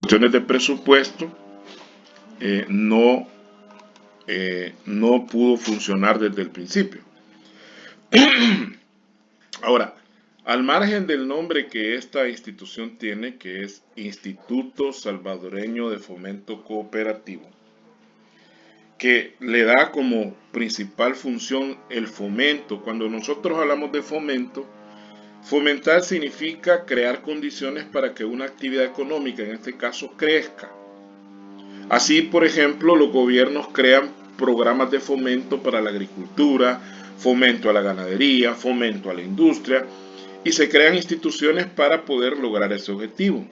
cuestiones de presupuesto no pudo funcionar desde el principio. Ahora, al margen del nombre que esta institución tiene, que es Instituto Salvadoreño de Fomento Cooperativo, que le da como principal función el fomento. Cuando nosotros hablamos de fomento, fomentar significa crear condiciones para que una actividad económica, en este caso, crezca. Así, por ejemplo, los gobiernos crean programas de fomento para la agricultura, fomento a la ganadería, fomento a la industria, y se crean instituciones para poder lograr ese objetivo.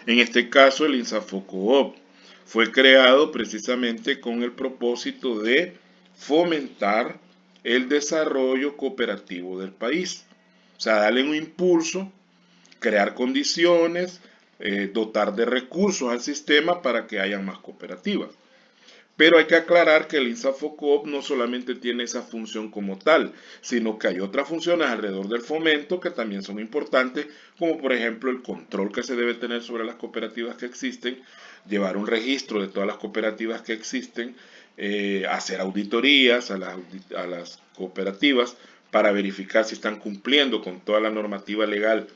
En este caso, el INSAFOCOOP fue creado precisamente con el propósito de fomentar el desarrollo cooperativo del país. O sea, darle un impulso, crear condiciones, dotar de recursos al sistema para que haya más cooperativas. Pero hay que aclarar que el INSAFOCOOP no solamente tiene esa función como tal, sino que hay otras funciones alrededor del fomento que también son importantes, como por ejemplo el control que se debe tener sobre las cooperativas que existen, llevar un registro de todas las cooperativas que existen, hacer auditorías a las cooperativas para verificar si están cumpliendo con toda la normativa legal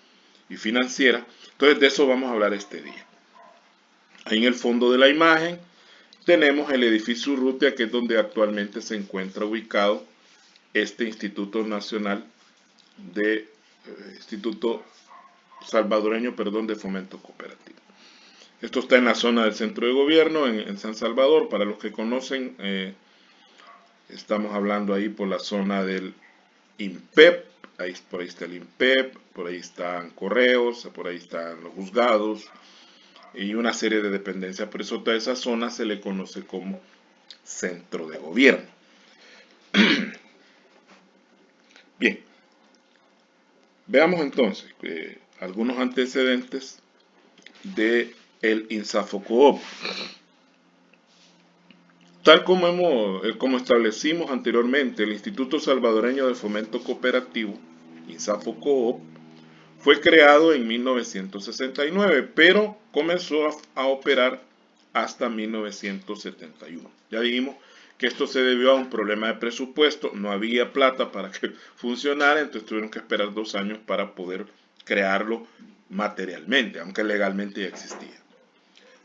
y financiera. Entonces de eso vamos a hablar este día. Ahí en el fondo de la imagen tenemos el edificio Urrutia, que es donde actualmente se encuentra ubicado este Instituto Nacional de Instituto Salvadoreño, de Fomento Cooperativo. Esto está en la zona del centro de gobierno, en San Salvador. Para los que conocen, estamos hablando ahí por la zona del INPEP. Por ahí está el INPEP, por ahí están correos, por ahí están los juzgados y una serie de dependencias. Por eso toda esa zona se le conoce como centro de gobierno. Bien, veamos entonces algunos antecedentes de el INSAFOCOOP. Tal como establecimos anteriormente, el Instituto Salvadoreño de Fomento Cooperativo, INSAFOCOOP, fue creado en 1969, pero comenzó a operar hasta 1971. Ya dijimos que esto se debió a un problema de presupuesto, no había plata para que funcionara, entonces tuvieron que esperar 2 años para poder crearlo materialmente, aunque legalmente ya existía.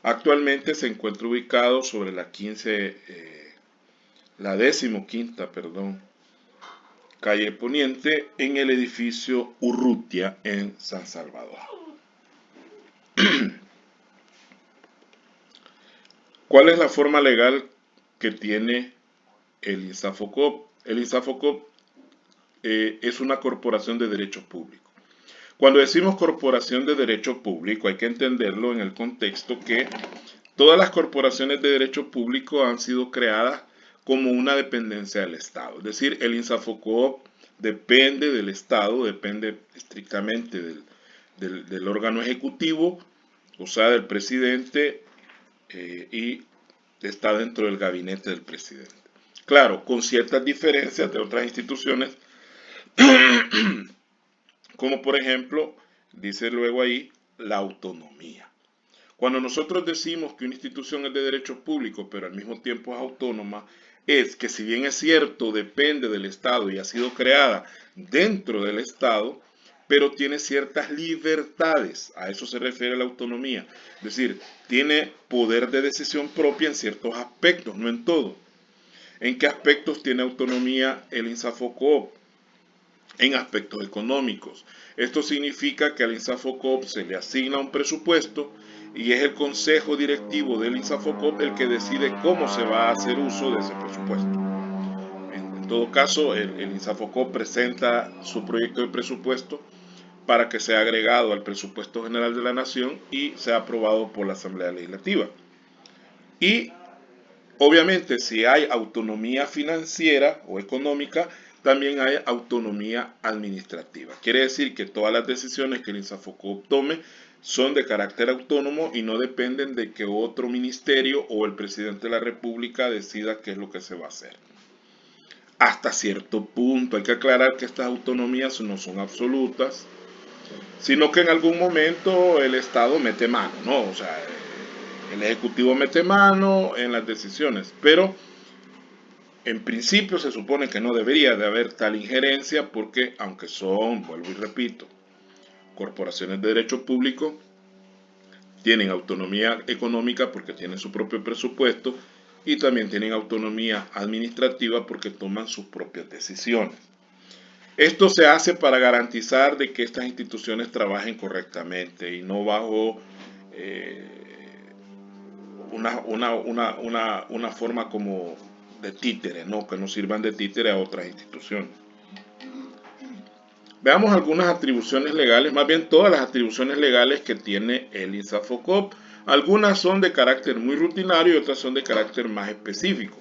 Actualmente se encuentra ubicado sobre la 15ª, calle Poniente, en el edificio Urrutia en San Salvador. ¿Cuál es la forma legal que tiene el INSAFOCOOP? El INSAFOCOOP es una corporación de derecho público. Cuando decimos corporación de derecho público, hay que entenderlo en el contexto que todas las corporaciones de derecho público han sido creadas como una dependencia del Estado. Es decir, el INSAFOCOOP depende del Estado, depende estrictamente del órgano ejecutivo, o sea, del presidente, y está dentro del gabinete del presidente. Claro, con ciertas diferencias de otras instituciones, como por ejemplo, dice luego ahí, la autonomía. Cuando nosotros decimos que una institución es de derecho público, pero al mismo tiempo es autónoma, es que si bien es cierto, depende del Estado y ha sido creada dentro del Estado, pero tiene ciertas libertades. A eso se refiere la autonomía. Es decir, tiene poder de decisión propia en ciertos aspectos, no en todo. ¿En qué aspectos tiene autonomía el INSAFOCOOP? En aspectos económicos. Esto significa que al INSAFOCOOP se le asigna un presupuesto y es el consejo directivo del INSAFOCOOP el que decide cómo se va a hacer uso de ese presupuesto. En todo caso, el INSAFOCOOP presenta su proyecto de presupuesto para que sea agregado al presupuesto general de la Nación y sea aprobado por la Asamblea Legislativa. Y obviamente, si hay autonomía financiera o económica, también hay autonomía administrativa. Quiere decir que todas las decisiones que el INSAFOCOOP tome son de carácter autónomo y no dependen de que otro ministerio o el presidente de la República decida qué es lo que se va a hacer. Hasta cierto punto, hay que aclarar que estas autonomías no son absolutas, sino que en algún momento el Estado mete mano, ¿no? O sea, El Ejecutivo mete mano en las decisiones, pero en principio se supone que no debería de haber tal injerencia porque, aunque son, vuelvo y repito, corporaciones de derecho público, tienen autonomía económica porque tienen su propio presupuesto y también tienen autonomía administrativa porque toman sus propias decisiones. Esto se hace para garantizar de que estas instituciones trabajen correctamente y no bajo una forma como de títere, ¿no? Que no sirvan de títere a otras instituciones. Veamos algunas atribuciones legales, más bien todas las atribuciones legales que tiene el INSAFOCOP. Algunas son de carácter muy rutinario y otras son de carácter más específico.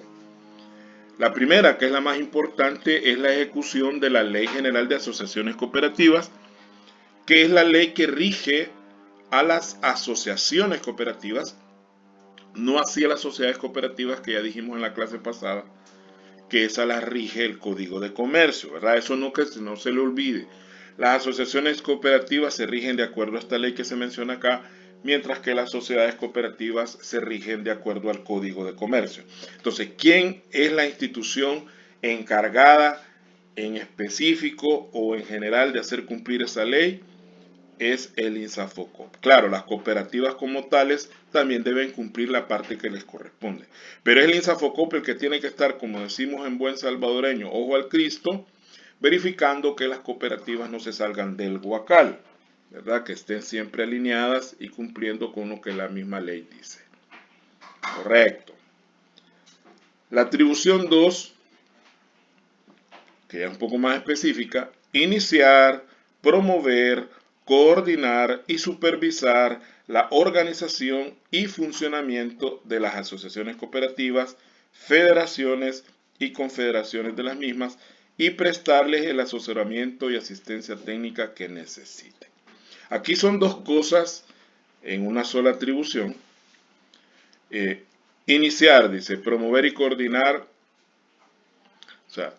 La primera, que es la más importante, es la ejecución de la Ley General de Asociaciones Cooperativas, que es la ley que rige a las asociaciones cooperativas, no así a las sociedades cooperativas que ya dijimos en la clase pasada, que esa la rige el Código de Comercio, ¿verdad? Eso no, que no se le olvide. Las asociaciones cooperativas se rigen de acuerdo a esta ley que se menciona acá, mientras que las sociedades cooperativas se rigen de acuerdo al Código de Comercio. Entonces, ¿quién es la institución encargada en específico o en general de hacer cumplir esa ley? Es el INSAFOCOP. Claro, las cooperativas como tales también deben cumplir la parte que les corresponde. Pero es el INSAFOCOP el que tiene que estar, como decimos en buen salvadoreño, ojo al Cristo, verificando que las cooperativas no se salgan del guacal, ¿verdad? Que estén siempre alineadas y cumpliendo con lo que la misma ley dice. Correcto. La atribución 2, que es un poco más específica, iniciar, promover, coordinar y supervisar la organización y funcionamiento de las asociaciones cooperativas, federaciones y confederaciones de las mismas y prestarles el asesoramiento y asistencia técnica que necesiten. Aquí son dos cosas en una sola atribución. Iniciar, dice, promover y coordinar, o sea,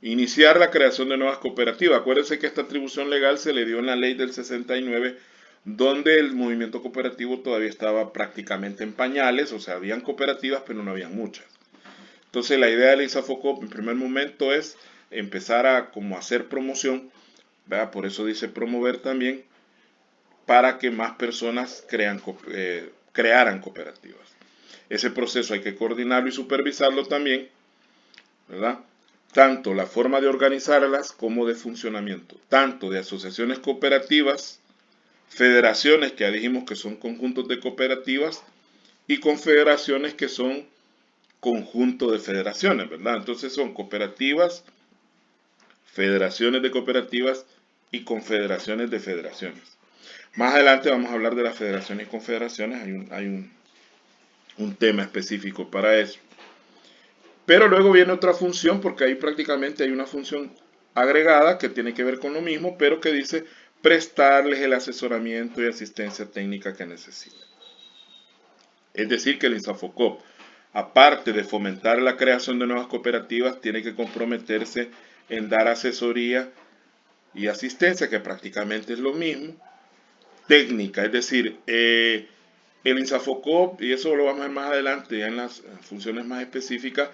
iniciar la creación de nuevas cooperativas. Acuérdense que esta atribución legal se le dio en la ley del 69, donde el movimiento cooperativo todavía estaba prácticamente en pañales, o sea, habían cooperativas, pero no habían muchas. Entonces, la idea del INSAFOCOP en primer momento es empezar a como hacer promoción, ¿verdad? Por eso dice promover también, para que más personas crearan cooperativas. Ese proceso hay que coordinarlo y supervisarlo también, ¿verdad? Tanto la forma de organizarlas como de funcionamiento, tanto de asociaciones cooperativas, federaciones que ya dijimos que son conjuntos de cooperativas y confederaciones que son conjunto de federaciones, ¿verdad? Entonces son cooperativas, federaciones de cooperativas y confederaciones de federaciones. Más adelante vamos a hablar de las federaciones y confederaciones, hay un tema específico para eso. Pero luego viene otra función, porque ahí prácticamente hay una función agregada que tiene que ver con lo mismo, pero que dice prestarles el asesoramiento y asistencia técnica que necesitan. Es decir, que el INSAFOCOP, aparte de fomentar la creación de nuevas cooperativas, tiene que comprometerse en dar asesoría y asistencia, que prácticamente es lo mismo, técnica, es decir, el INSAFOCOP, y eso lo vamos a ver más adelante, ya en las funciones más específicas,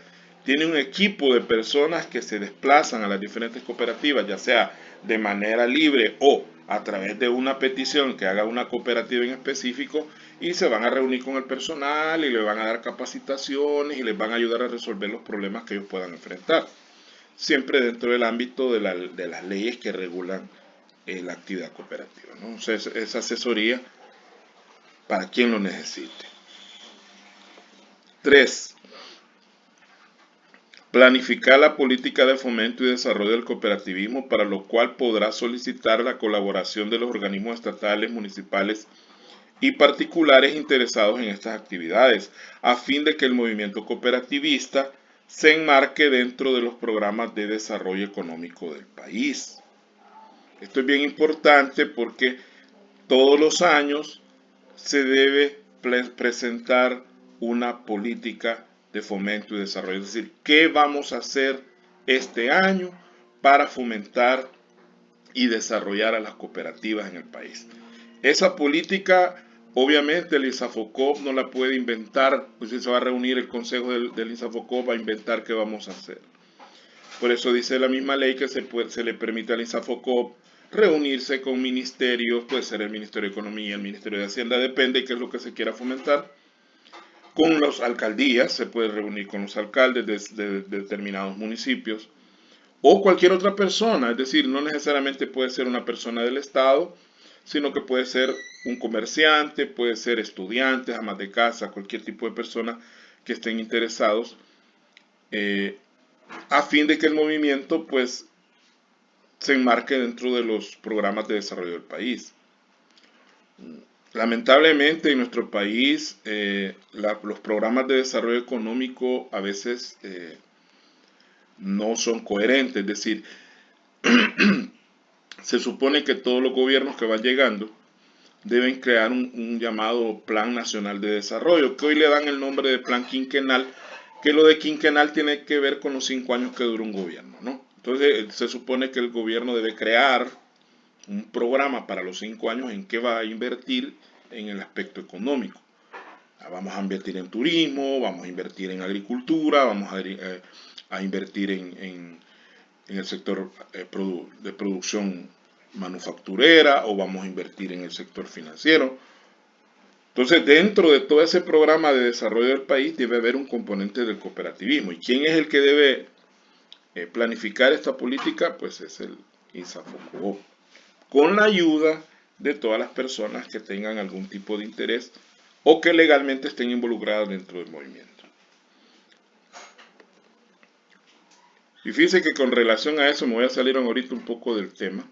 tiene un equipo de personas que se desplazan a las diferentes cooperativas, ya sea de manera libre o a través de una petición que haga una cooperativa en específico, y se van a reunir con el personal y le van a dar capacitaciones y les van a ayudar a resolver los problemas que ellos puedan enfrentar, siempre dentro del ámbito de las leyes que regulan la actividad cooperativa, ¿no? O sea, esa asesoría para quien lo necesite. 3. Planificar la política de fomento y desarrollo del cooperativismo, para lo cual podrá solicitar la colaboración de los organismos estatales, municipales y particulares interesados en estas actividades, a fin de que el movimiento cooperativista se enmarque dentro de los programas de desarrollo económico del país. Esto es bien importante porque todos los años se debe presentar una política de fomento y desarrollo. Es decir, ¿qué vamos a hacer este año para fomentar y desarrollar a las cooperativas en el país? Esa política Obviamente el INSAFOCOP no la puede inventar, pues si se va a reunir el consejo del INSAFOCOP a inventar qué vamos a hacer. Por eso dice la misma ley que se le permite al INSAFOCOP reunirse con ministerios, puede ser el Ministerio de Economía, el Ministerio de Hacienda, depende de qué es lo que se quiera fomentar. Con las alcaldías, se puede reunir con los alcaldes de determinados municipios o cualquier otra persona, es decir, no necesariamente puede ser una persona del Estado, sino que puede ser un comerciante, puede ser estudiantes, amas de casa, cualquier tipo de persona que estén interesados, a fin de que el movimiento pues se enmarque dentro de los programas de desarrollo del país. Lamentablemente en nuestro país los programas de desarrollo económico a veces no son coherentes, es decir, se supone que todos los gobiernos que van llegando deben crear un llamado Plan Nacional de Desarrollo, que hoy le dan el nombre de Plan Quinquenal, que lo de quinquenal tiene que ver con los 5 años que dura un gobierno, ¿no? Entonces se supone que el gobierno debe crear un programa para los 5 años en que va a invertir en el aspecto económico. Vamos a invertir en turismo, vamos a invertir en agricultura, vamos a invertir en el sector de producción manufacturera o vamos a invertir en el sector financiero. Entonces, dentro de todo ese programa de desarrollo del país debe haber un componente del cooperativismo. ¿Y quién es el que debe planificar esta política? Pues es el INSAFOCOP, con la ayuda de todas las personas que tengan algún tipo de interés o que legalmente estén involucradas dentro del movimiento. Y fíjense que con relación a eso me voy a salir ahorita un poco del tema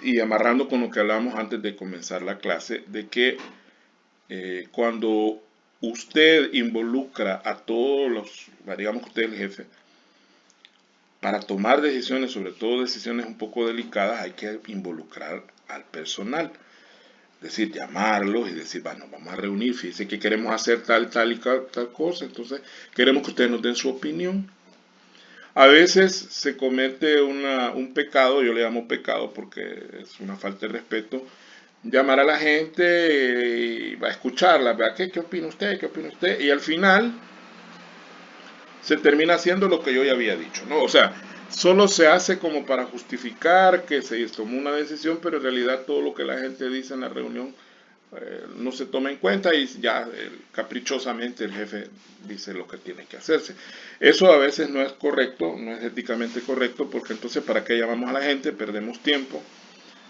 y amarrando con lo que hablamos antes de comenzar la clase, de que cuando usted involucra a todos los, digamos que usted es el jefe, para tomar decisiones, sobre todo decisiones un poco delicadas, hay que involucrar al personal. Es decir, llamarlos y decir, bueno, vamos a reunir, fíjense que queremos hacer tal y tal cosa, entonces queremos que ustedes nos den su opinión. A veces se comete un pecado, yo le llamo pecado porque es una falta de respeto, llamar a la gente y va a escucharla, ¿verdad? ¿Qué opina usted? ¿Qué opina usted? Y al final se termina haciendo lo que yo ya había dicho, ¿no? O sea, solo se hace como para justificar que se tomó una decisión, pero en realidad todo lo que la gente dice en la reunión no se toma en cuenta y ya caprichosamente el jefe dice lo que tiene que hacerse. Eso a veces no es correcto, no es éticamente correcto, porque entonces ¿para qué llamamos a la gente? Perdemos tiempo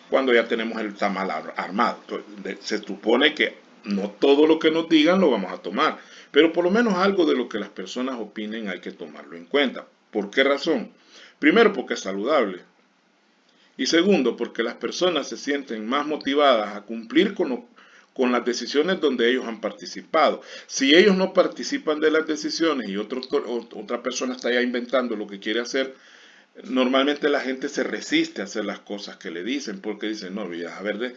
cuando ya tenemos el tamal armado. Entonces, se supone que no todo lo que nos digan lo vamos a tomar, pero por lo menos algo de lo que las personas opinen hay que tomarlo en cuenta. ¿Por qué razón? Primero, porque es saludable. Y segundo, porque las personas se sienten más motivadas a cumplir con las decisiones donde ellos han participado. Si ellos no participan de las decisiones y otra persona está ya inventando lo que quiere hacer, normalmente la gente se resiste a hacer las cosas que le dicen porque dicen, no, a ver,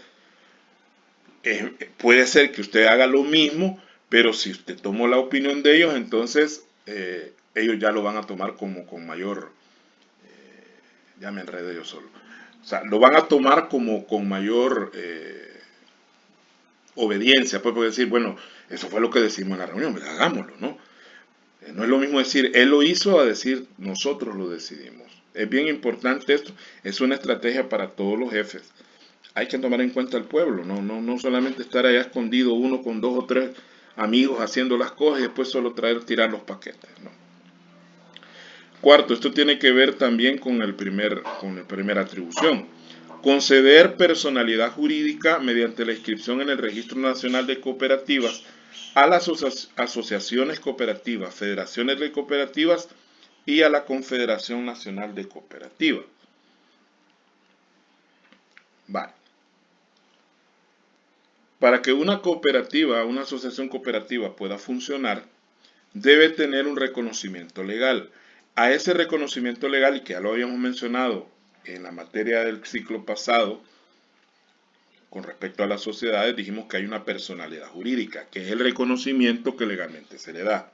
puede ser que usted haga lo mismo, pero si usted tomó la opinión de ellos, entonces ellos ya lo van a tomar como con mayor, ya me enredé yo solo, o sea, lo van a tomar como con mayor obediencia, pues puede decir, bueno, eso fue lo que decimos en la reunión, hagámoslo, ¿no? No es lo mismo decir, él lo hizo a decir, nosotros lo decidimos. Es bien importante esto, es una estrategia para todos los jefes. Hay que tomar en cuenta al pueblo, no solamente estar allá escondido uno con 2 o 3 amigos haciendo las cosas y después solo tirar los paquetes, ¿no? Cuarto, esto tiene que ver también con la primera atribución. Conceder personalidad jurídica mediante la inscripción en el Registro Nacional de Cooperativas a las asociaciones cooperativas, federaciones de cooperativas y a la Confederación Nacional de Cooperativas. Vale. Para que una cooperativa, una asociación cooperativa pueda funcionar, debe tener un reconocimiento legal. A ese reconocimiento legal, y que ya lo habíamos mencionado en la materia del ciclo pasado, con respecto a las sociedades, dijimos que hay una personalidad jurídica, que es el reconocimiento que legalmente se le da.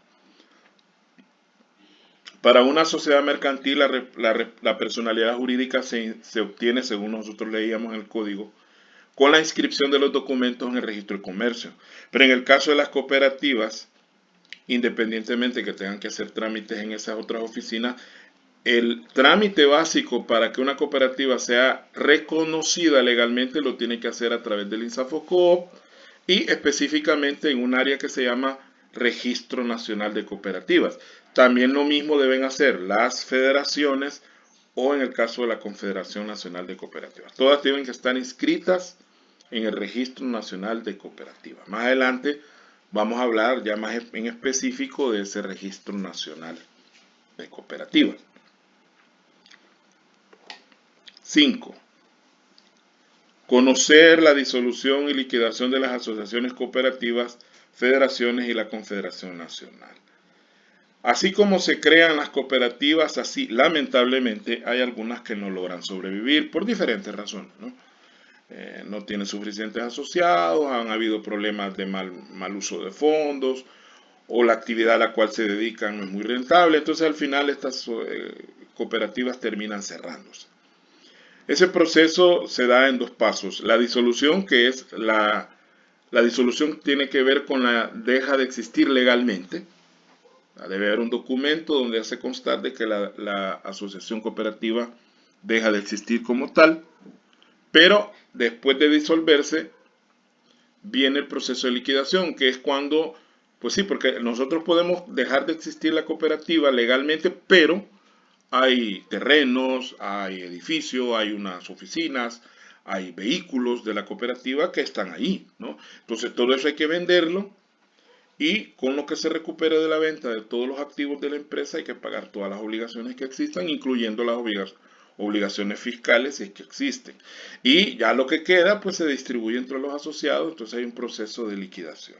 Para una sociedad mercantil, la personalidad jurídica se obtiene, según nosotros leíamos en el código, con la inscripción de los documentos en el registro de comercio. Pero en el caso de las cooperativas, independientemente que tengan que hacer trámites en esas otras oficinas, el trámite básico para que una cooperativa sea reconocida legalmente lo tiene que hacer a través del INSAFOCOOP y específicamente en un área que se llama Registro Nacional de Cooperativas. También lo mismo deben hacer las federaciones o en el caso de la Confederación Nacional de Cooperativas. Todas tienen que estar inscritas en el Registro Nacional de Cooperativas. Más adelante vamos a hablar ya más en específico de ese Registro Nacional de Cooperativas. 5. Conocer la disolución y liquidación de las asociaciones cooperativas, federaciones y la Confederación Nacional. Así como se crean las cooperativas, así lamentablemente hay algunas que no logran sobrevivir por diferentes razones, ¿no? No tienen suficientes asociados, han habido problemas de mal uso de fondos, o la actividad a la cual se dedican no es muy rentable, entonces al final estas cooperativas terminan cerrándose. Ese proceso se da en 2 pasos. La disolución, que es la disolución tiene que ver con la deja de existir legalmente. Debe haber un documento donde hace constar de que la asociación cooperativa deja de existir como tal, pero después de disolverse viene el proceso de liquidación, que es cuando, pues sí, porque nosotros podemos dejar de existir la cooperativa legalmente, pero hay terrenos, hay edificios, hay unas oficinas, hay vehículos de la cooperativa que están ahí, ¿no? Entonces todo eso hay que venderlo y con lo que se recupere de la venta de todos los activos de la empresa hay que pagar todas las obligaciones que existan, incluyendo las obligaciones fiscales si es que existen. Y ya lo que queda pues se distribuye entre los asociados, entonces hay un proceso de liquidación.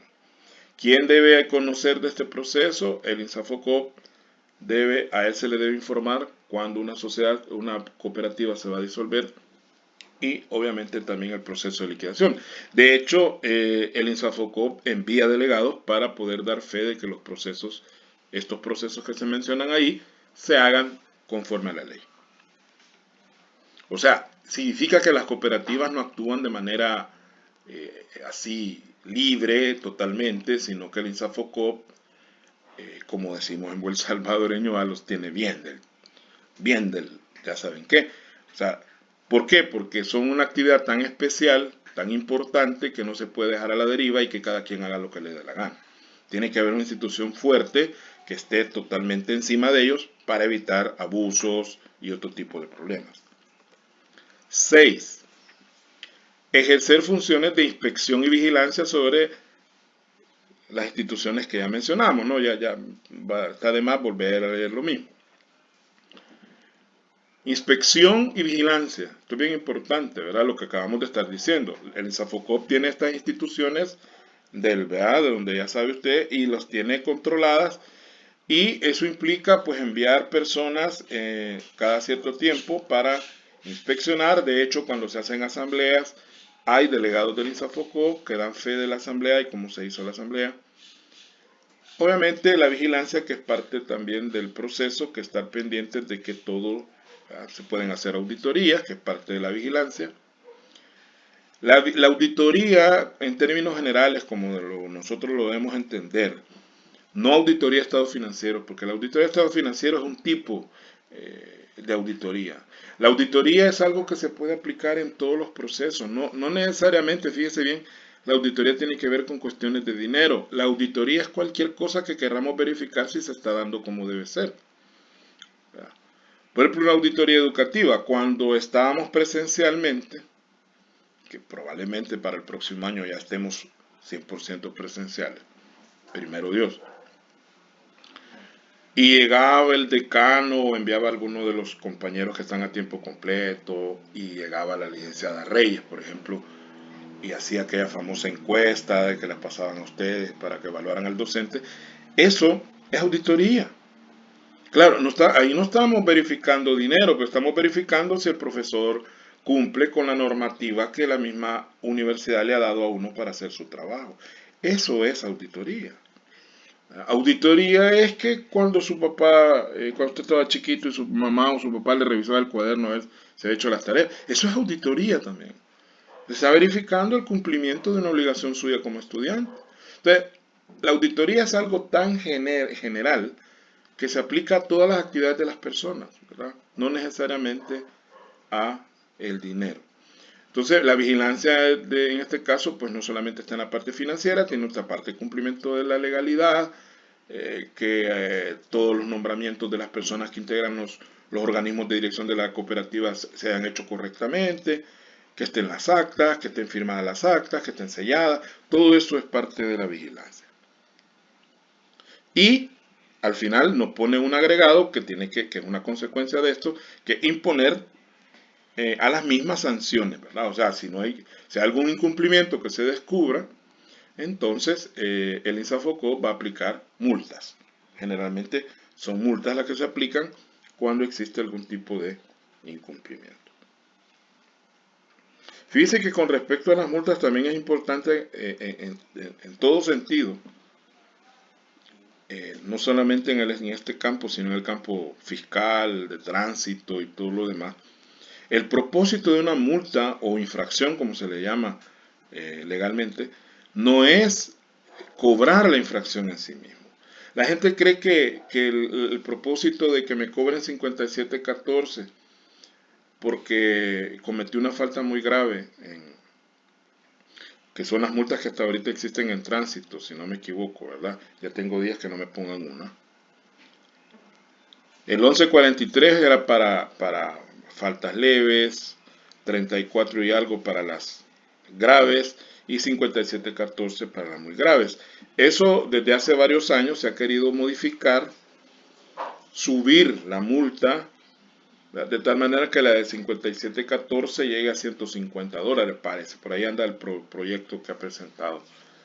¿Quién debe conocer de este proceso? El INSAFOCOOP. A él se le debe informar cuando una sociedad, una cooperativa se va a disolver y obviamente también el proceso de liquidación. De hecho, el INSAFOCOOP envía delegados para poder dar fe de que estos procesos que se mencionan ahí, se hagan conforme a la ley. O sea, significa que las cooperativas no actúan de manera así libre totalmente, sino que el INSAFOCOOP, como decimos en buen salvadoreño, los tiene bien del, ya saben qué. O sea, ¿por qué? Porque son una actividad tan especial, tan importante, que no se puede dejar a la deriva y que cada quien haga lo que le dé la gana. Tiene que haber una institución fuerte que esté totalmente encima de ellos para evitar abusos y otro tipo de problemas. 6. Ejercer funciones de inspección y vigilancia sobre las instituciones que ya mencionamos, ¿no? Ya está de más volver a leer lo mismo. Inspección y vigilancia. Esto es bien importante, ¿verdad? Lo que acabamos de estar diciendo. El INSAFOCOOP tiene estas instituciones ¿verdad? De donde ya sabe usted, y los tiene controladas. Y eso implica, pues, enviar personas cada cierto tiempo para inspeccionar. De hecho, cuando se hacen asambleas, hay delegados del INSAFOCOOP que dan fe de la asamblea y cómo se hizo la asamblea. Obviamente, la vigilancia, que es parte también del proceso, que estar pendientes de que todo... Se pueden hacer auditorías, que es parte de la vigilancia. La auditoría, en términos generales, como nosotros lo debemos entender, no auditoría de estado financiero, porque la auditoría de estado financiero es un tipo de auditoría. La auditoría es algo que se puede aplicar en todos los procesos, no necesariamente, fíjese bien, la auditoría tiene que ver con cuestiones de dinero. La auditoría es cualquier cosa que queramos verificar si se está dando como debe ser. Por ejemplo, una auditoría educativa, cuando estábamos presencialmente, que probablemente para el próximo año ya estemos 100% presenciales, primero Dios, y llegaba el decano o enviaba a alguno de los compañeros que están a tiempo completo, y llegaba la licenciada Reyes, por ejemplo, y hacía aquella famosa encuesta de que les pasaban a ustedes para que evaluaran al docente. Eso es auditoría. Claro, ahí no estamos verificando dinero, pero estamos verificando si el profesor cumple con la normativa que la misma universidad le ha dado a uno para hacer su trabajo. Eso es auditoría. Auditoría es que cuando su papá, cuando usted estaba chiquito y su mamá o su papá le revisaba el cuaderno a ver si ha hecho las tareas, eso es auditoría también. Se está verificando el cumplimiento de una obligación suya como estudiante. Entonces, la auditoría es algo tan general que se aplica a todas las actividades de las personas, ¿verdad? No necesariamente a el dinero. Entonces, la vigilancia en este caso, pues no solamente está en la parte financiera, tiene otra parte de cumplimiento de la legalidad, todos los nombramientos de las personas que integran los organismos de dirección de la cooperativa se han hecho correctamente, que estén las actas, que estén firmadas las actas, que estén selladas, todo eso es parte de la vigilancia. Y al final nos pone un agregado que es una consecuencia de esto, que imponer a las mismas sanciones, ¿verdad? O sea, si hay algún incumplimiento que se descubra, entonces el INSAFOCO va a aplicar multas. Generalmente son multas las que se aplican cuando existe algún tipo de incumplimiento. Fíjese que con respecto a las multas también es importante en todo sentido, no solamente en este campo, sino en el campo fiscal, de tránsito y todo lo demás. El propósito de una multa o infracción, como se le llama legalmente, no es cobrar la infracción en sí mismo. La gente cree que el propósito de que me cobren 57.14 porque cometí una falta muy grave, que son las multas que hasta ahorita existen en tránsito, si no me equivoco, ¿verdad? Ya tengo días que no me pongan una. El 1143 era para faltas leves, 34 y algo para las graves y 5714 para las muy graves. Eso desde hace varios años se ha querido modificar, subir la multa de tal manera que la de 5714 llegue a $150, parece. Por ahí anda el proyecto que ha presentado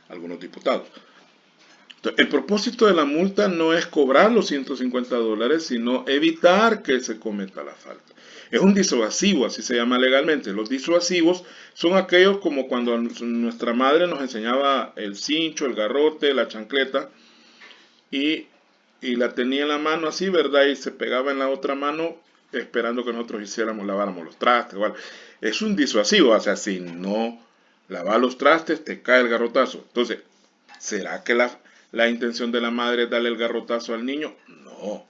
algunos diputados. El propósito de la multa no es cobrar los $150, sino evitar que se cometa la falta. Es un disuasivo, así se llama legalmente. Los disuasivos son aquellos como cuando nuestra madre nos enseñaba el cincho, el garrote, la chancleta, y, y la tenía en la mano así, ¿verdad? Y se pegaba en la otra mano esperando que nosotros laváramos los trastes. Igual. Es un disuasivo, o sea, si no lavas los trastes, te cae el garrotazo. Entonces, ¿será que la intención de la madre es darle el garrotazo al niño? No.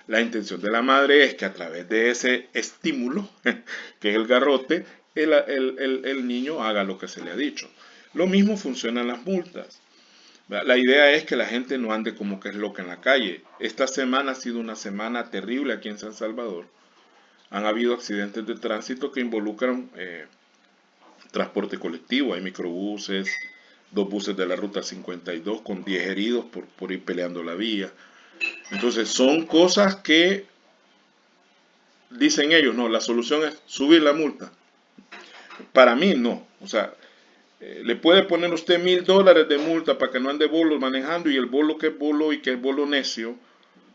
La intención de la madre es que a través de ese estímulo, que es el garrote, el niño haga lo que se le ha dicho. Lo mismo funciona en las multas. La idea es que la gente no ande como que es loca en la calle. Esta semana ha sido una semana terrible aquí en San Salvador. Han habido accidentes de tránsito que involucran transporte colectivo. Hay microbuses, 2 buses de la ruta 52 con 10 heridos por ir peleando la vía. Entonces son cosas que dicen ellos, no, la solución es subir la multa. Para mí no, o sea, le puede poner usted $1,000 de multa para que no ande bolo manejando y el bolo que es bolo y que es bolo necio,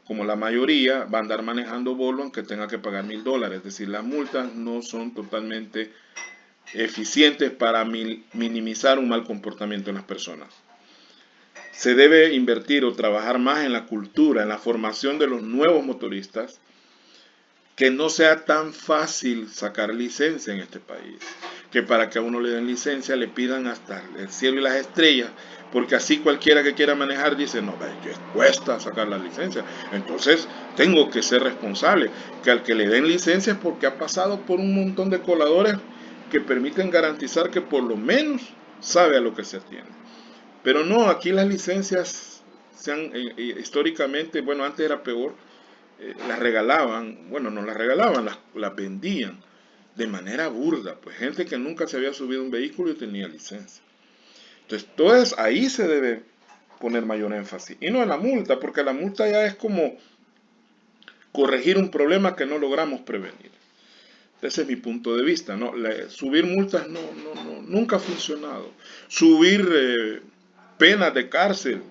como la mayoría, va a andar manejando bolo aunque tenga que pagar $1,000. Es decir, las multas no son totalmente eficientes para minimizar un mal comportamiento en las personas. Se debe invertir o trabajar más en la cultura, en la formación de los nuevos motoristas, que no sea tan fácil sacar licencia en este país, que para que a uno le den licencia le pidan hasta el cielo y las estrellas, porque así cualquiera que quiera manejar dice, no, cuesta sacar la licencia, entonces tengo que ser responsable, que al que le den licencia es porque ha pasado por un montón de coladores que permiten garantizar que por lo menos sabe a lo que se atiene. Pero no, aquí las licencias históricamente, bueno, antes era peor, las regalaban, bueno, no las regalaban, las vendían de manera burda, pues gente que nunca se había subido a un vehículo y tenía licencia. Entonces, ahí se debe poner mayor énfasis, y no en la multa, porque la multa ya es como corregir un problema que no logramos prevenir. Ese es mi punto de vista, ¿no? Subir multas nunca ha funcionado. Subir penas de cárcel,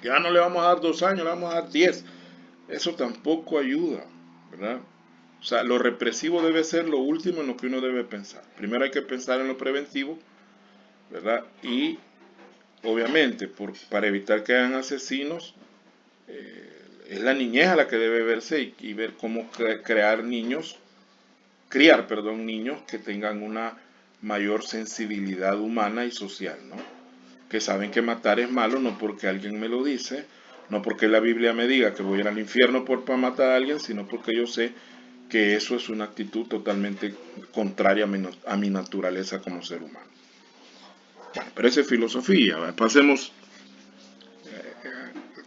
ya no le vamos a dar 2 años, le vamos a dar 10. Eso tampoco ayuda, ¿verdad? O sea, lo represivo debe ser lo último en lo que uno debe pensar. Primero hay que pensar en lo preventivo, ¿verdad? Y obviamente, para evitar que hayan asesinos, es la niñez a la que debe verse y ver cómo criar niños que tengan una mayor sensibilidad humana y social, ¿no? Que saben que matar es malo, no porque alguien me lo dice, no porque la Biblia me diga que voy a ir al infierno por para matar a alguien, sino porque yo sé que eso es una actitud totalmente contraria a mi naturaleza como ser humano. Bueno, pero esa es filosofía. ¿Verdad? Pasemos,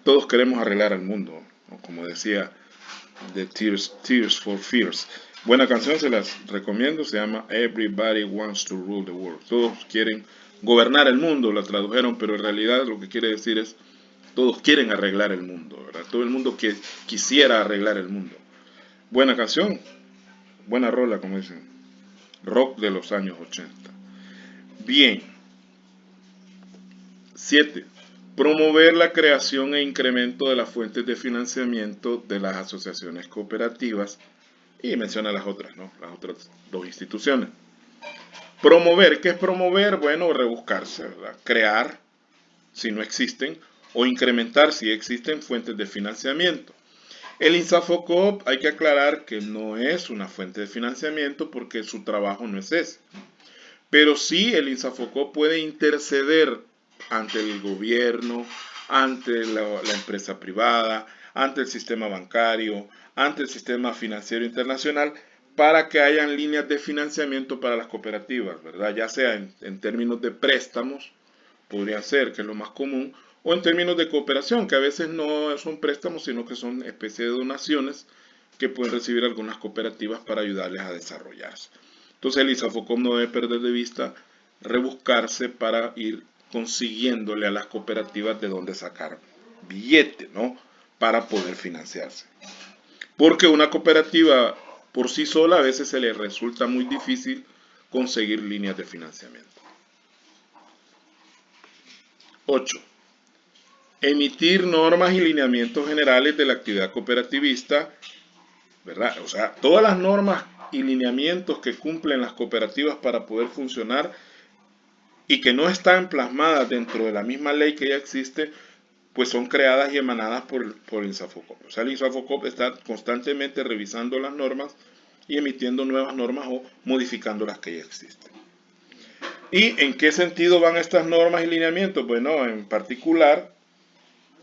todos queremos arreglar al mundo, ¿no? Como decía The Tears for Fears. Buena canción, se las recomiendo, se llama Everybody Wants to Rule the World. Todos quieren gobernar el mundo, la tradujeron, pero en realidad lo que quiere decir es todos quieren arreglar el mundo, ¿verdad? Todo el mundo que quisiera arreglar el mundo. Buena canción, buena rola, como dicen. Rock de los años 80. Bien. 7. Promover la creación e incremento de las fuentes de financiamiento de las asociaciones cooperativas. Y menciona las otras, ¿no? Las otras dos instituciones. Promover, ¿qué es promover? Bueno, rebuscarse, ¿verdad? Crear, si no existen, o incrementar, si existen, fuentes de financiamiento. El INSAFOCOP hay que aclarar que no es una fuente de financiamiento porque su trabajo no es ese. Pero sí el INSAFOCOP puede interceder ante el gobierno, ante la empresa privada, ante el sistema bancario, ante el sistema financiero internacional, para que hayan líneas de financiamiento para las cooperativas, ¿verdad? Ya sea en términos de préstamos, podría ser, que es lo más común, o en términos de cooperación, que a veces no son préstamos, sino que son especie de donaciones que pueden recibir algunas cooperativas para ayudarles a desarrollarse. Entonces el INSAFOCOP no debe perder de vista rebuscarse para ir consiguiéndole a las cooperativas de dónde sacar billete, ¿no? Para poder financiarse. Porque una cooperativa por sí sola a veces se le resulta muy difícil conseguir líneas de financiamiento. 8. Emitir normas y lineamientos generales de la actividad cooperativista, ¿verdad? O sea, todas las normas y lineamientos que cumplen las cooperativas para poder funcionar y que no están plasmadas dentro de la misma ley que ya existe, pues son creadas y emanadas por el INSAFOCOP. O sea, el INSAFOCOP está constantemente revisando las normas y emitiendo nuevas normas o modificando las que ya existen. ¿Y en qué sentido van estas normas y lineamientos? Bueno, en particular,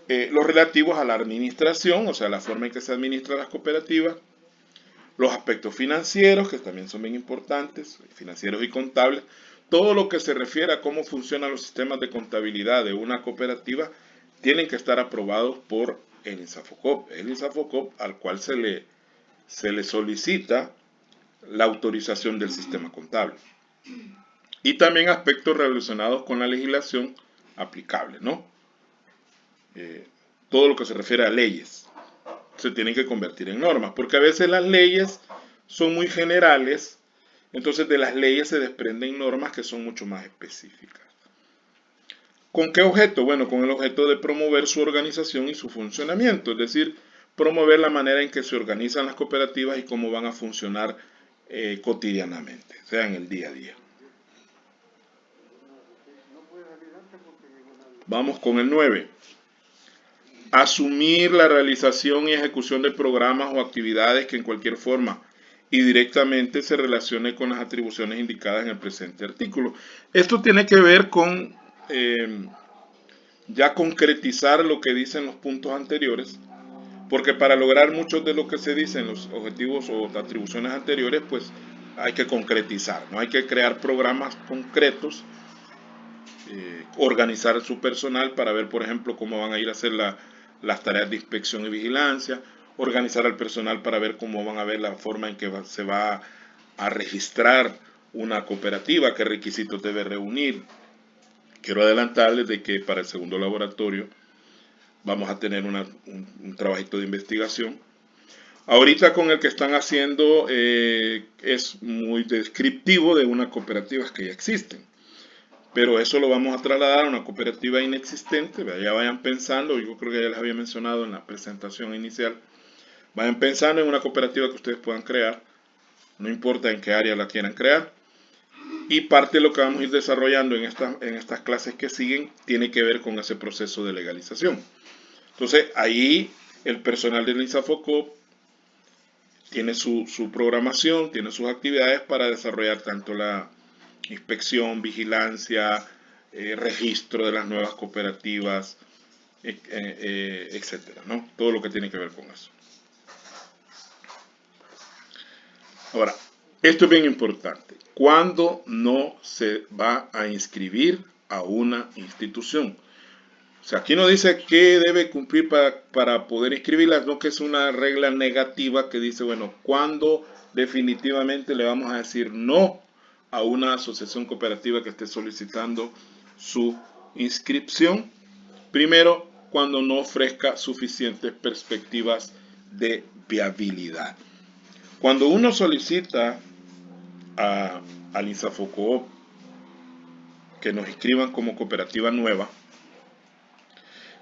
los relativos a la administración, o sea, la forma en que se administran las cooperativas, los aspectos financieros, que también son bien importantes, financieros y contables, todo lo que se refiere a cómo funcionan los sistemas de contabilidad de una cooperativa, tienen que estar aprobados por el INSAFOCOP. El INSAFOCOP al cual se le solicita la autorización del sistema contable. Y también aspectos relacionados con la legislación aplicable, ¿no? Todo lo que se refiere a leyes se tienen que convertir en normas, porque a veces las leyes son muy generales, entonces de las leyes se desprenden normas que son mucho más específicas. ¿Con qué objeto? Bueno, con el objeto de promover su organización y su funcionamiento, es decir, promover la manera en que se organizan las cooperativas y cómo van a funcionar cotidianamente, o sea, en el día a día. Vamos con el 9. Asumir la realización y ejecución de programas o actividades que en cualquier forma y directamente se relacione con las atribuciones indicadas en el presente artículo. Esto tiene que ver con ya concretizar lo que dicen los puntos anteriores, porque para lograr muchos de lo que se dice en los objetivos o atribuciones anteriores, pues hay que concretizar, ¿no? Hay que crear programas concretos, organizar su personal para ver, por ejemplo, cómo van a ir a hacer las tareas de inspección y vigilancia, organizar al personal para ver cómo van a ver la forma en que se va a registrar una cooperativa, qué requisitos debe reunir. Quiero adelantarles de que para el segundo laboratorio vamos a tener un trabajito de investigación. Ahorita con el que están haciendo es muy descriptivo de unas cooperativas que ya existen. Pero eso lo vamos a trasladar a una cooperativa inexistente. Ya vayan pensando, yo creo que ya les había mencionado en la presentación inicial. Vayan pensando en una cooperativa que ustedes puedan crear. No importa en qué área la quieran crear. Y parte de lo que vamos a ir desarrollando en estas clases que siguen tiene que ver con ese proceso de legalización. Entonces, ahí el personal del INSAFOCOP tiene su programación, tiene sus actividades para desarrollar tanto la inspección, vigilancia, registro de las nuevas cooperativas, etcétera, ¿no? Todo lo que tiene que ver con eso. Ahora, esto es bien importante. ¿Cuándo no se va a inscribir a una institución? O sea, aquí no dice qué debe cumplir para poder inscribirla, no que es una regla negativa que dice, bueno, ¿cuándo definitivamente le vamos a decir no a una asociación cooperativa que esté solicitando su inscripción? Primero, cuando no ofrezca suficientes perspectivas de viabilidad. Cuando uno solicita al INSAFOCOOP que nos inscriban como cooperativa nueva,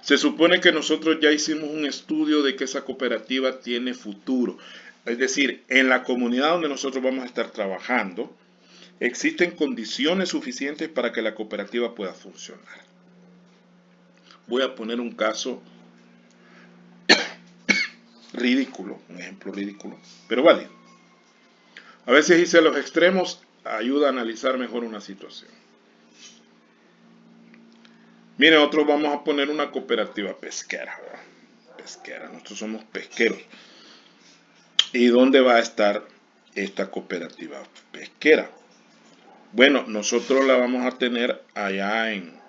se supone que nosotros ya hicimos un estudio de que esa cooperativa tiene futuro. Es decir, en la comunidad donde nosotros vamos a estar trabajando, existen condiciones suficientes para que la cooperativa pueda funcionar. Voy a poner un caso ridículo, un ejemplo ridículo, pero válido. A veces irse a los extremos ayuda a analizar mejor una situación. Miren, nosotros vamos a poner una cooperativa pesquera, ¿verdad? Pesquera, nosotros somos pesqueros. ¿Y dónde va a estar esta cooperativa pesquera? Bueno, nosotros la vamos a tener allá en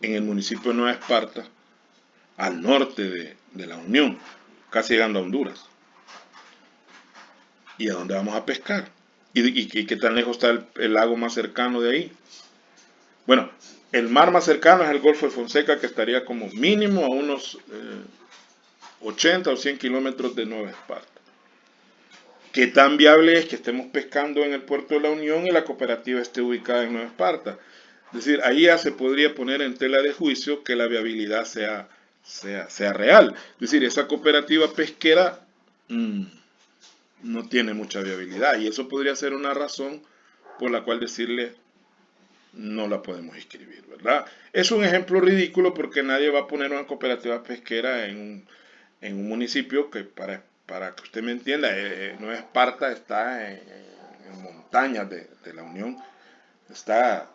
el municipio de Nueva Esparta, al norte de la Unión, casi llegando a Honduras. ¿Y a dónde vamos a pescar? ¿Y qué tan lejos está el lago más cercano de ahí? Bueno, el mar más cercano es el Golfo de Fonseca, que estaría como mínimo a unos 80 o 100 kilómetros de Nueva Esparta. ¿Qué tan viable es que estemos pescando en el puerto de la Unión y la cooperativa esté ubicada en Nueva Esparta? Es decir, ahí ya se podría poner en tela de juicio que la viabilidad sea real. Es decir, esa cooperativa pesquera no tiene mucha viabilidad y eso podría ser una razón por la cual decirle no la podemos inscribir, ¿verdad? Es un ejemplo ridículo porque nadie va a poner una cooperativa pesquera en un municipio que, para que usted me entienda, Nueva Esparta está en montañas de la Unión, está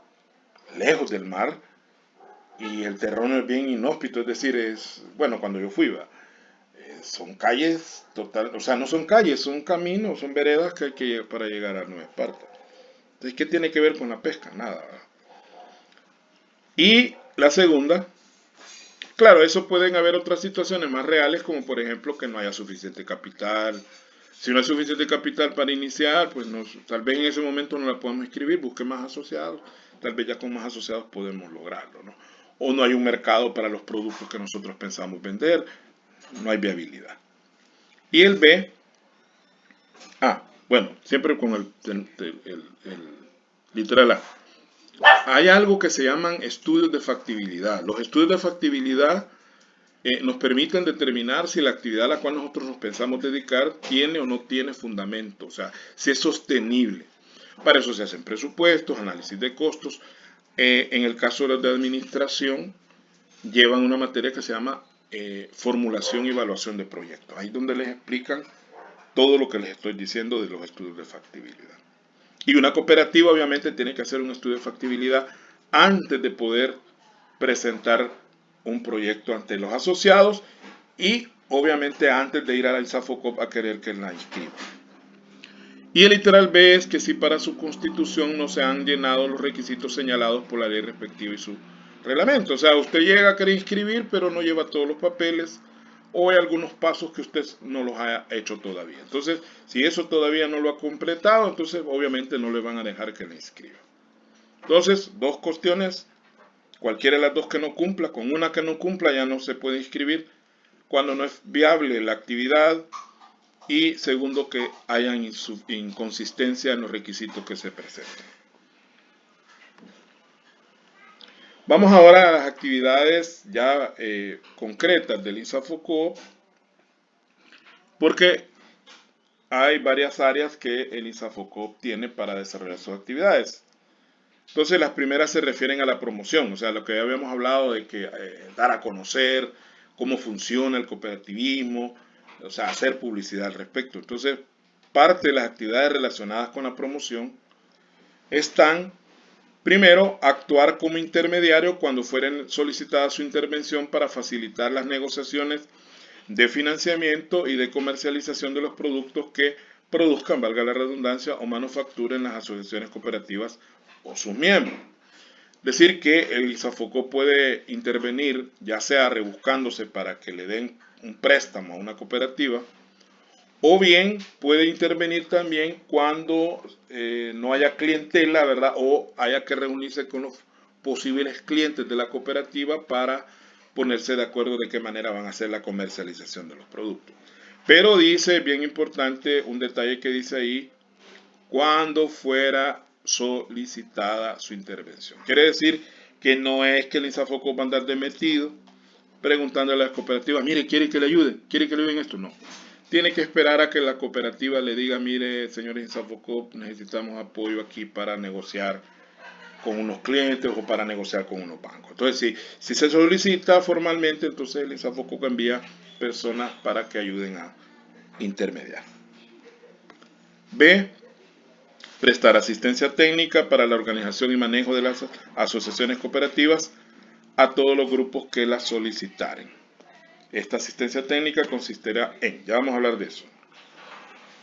lejos del mar y el terreno es bien inhóspito, es decir, bueno, cuando yo fui, son calles total, o sea, no son calles, son caminos, son veredas que hay que llegar para llegar a Nueva Esparta. Entonces, ¿qué tiene que ver con la pesca? Nada, ¿verdad? Y la segunda, claro, eso pueden haber otras situaciones más reales, como por ejemplo que no haya suficiente capital. Si no hay suficiente capital para iniciar, pues tal vez en ese momento no la podemos inscribir, busque más asociados, tal vez ya con más asociados podemos lograrlo, ¿no? O no hay un mercado para los productos que nosotros pensamos vender, no hay viabilidad. Y el B, bueno, siempre con el literal A. Hay algo que se llaman estudios de factibilidad. Los estudios de factibilidad nos permiten determinar si la actividad a la cual nosotros nos pensamos dedicar tiene o no tiene fundamento, o sea, si es sostenible. Para eso se hacen presupuestos, análisis de costos. En el caso de los de administración, llevan una materia que se llama formulación y evaluación de proyectos. Ahí es donde les explican todo lo que les estoy diciendo de los estudios de factibilidad. Y una cooperativa obviamente tiene que hacer un estudio de factibilidad antes de poder presentar un proyecto ante los asociados y obviamente antes de ir a la INSAFOCOP a querer que la inscriba. Y el literal B es que si para su constitución no se han llenado los requisitos señalados por la ley respectiva y su reglamento. O sea, usted llega a querer inscribir pero no lleva todos los papeles o hay algunos pasos que usted no los ha hecho todavía. Entonces, si eso todavía no lo ha completado, entonces obviamente no le van a dejar que la inscriba. Entonces, dos cuestiones. Cualquiera de las dos que no cumpla, con una que no cumpla ya no se puede inscribir cuando no es viable la actividad y segundo que hayan inconsistencia en los requisitos que se presenten. Vamos ahora a las actividades ya concretas del INSAFOCOOP porque hay varias áreas que el INSAFOCOOP tiene para desarrollar sus actividades. Entonces las primeras se refieren a la promoción, o sea, lo que ya habíamos hablado de que dar a conocer cómo funciona el cooperativismo, o sea, hacer publicidad al respecto. Entonces, parte de las actividades relacionadas con la promoción están, primero, actuar como intermediario cuando fuera solicitada su intervención para facilitar las negociaciones de financiamiento y de comercialización de los productos que produzcan, valga la redundancia, o manufacturen las asociaciones cooperativas o sus miembros. Decir que el INSAFOCOP puede intervenir, ya sea rebuscándose para que le den un préstamo a una cooperativa, o bien puede intervenir también cuando no haya clientela, ¿verdad? O haya que reunirse con los posibles clientes de la cooperativa para ponerse de acuerdo de qué manera van a hacer la comercialización de los productos. Pero dice, bien importante, un detalle que dice ahí, cuando fuera solicitada su intervención. Quiere decir que no es que el INSAFOCOP va a andar de metido preguntándole a las cooperativas, mire, ¿quiere que le ayude? ¿Quiere que le ayude en esto? No. Tiene que esperar a que la cooperativa le diga, mire, señores INSAFOCOP, necesitamos apoyo aquí para negociar con unos clientes o para negociar con unos bancos. Entonces, si se solicita formalmente, entonces el INSAFOCOP envía personas para que ayuden a intermediar. B. Prestar asistencia técnica para la organización y manejo de las asociaciones cooperativas a todos los grupos que la solicitaren. Esta asistencia técnica consistirá en, ya vamos a hablar de eso.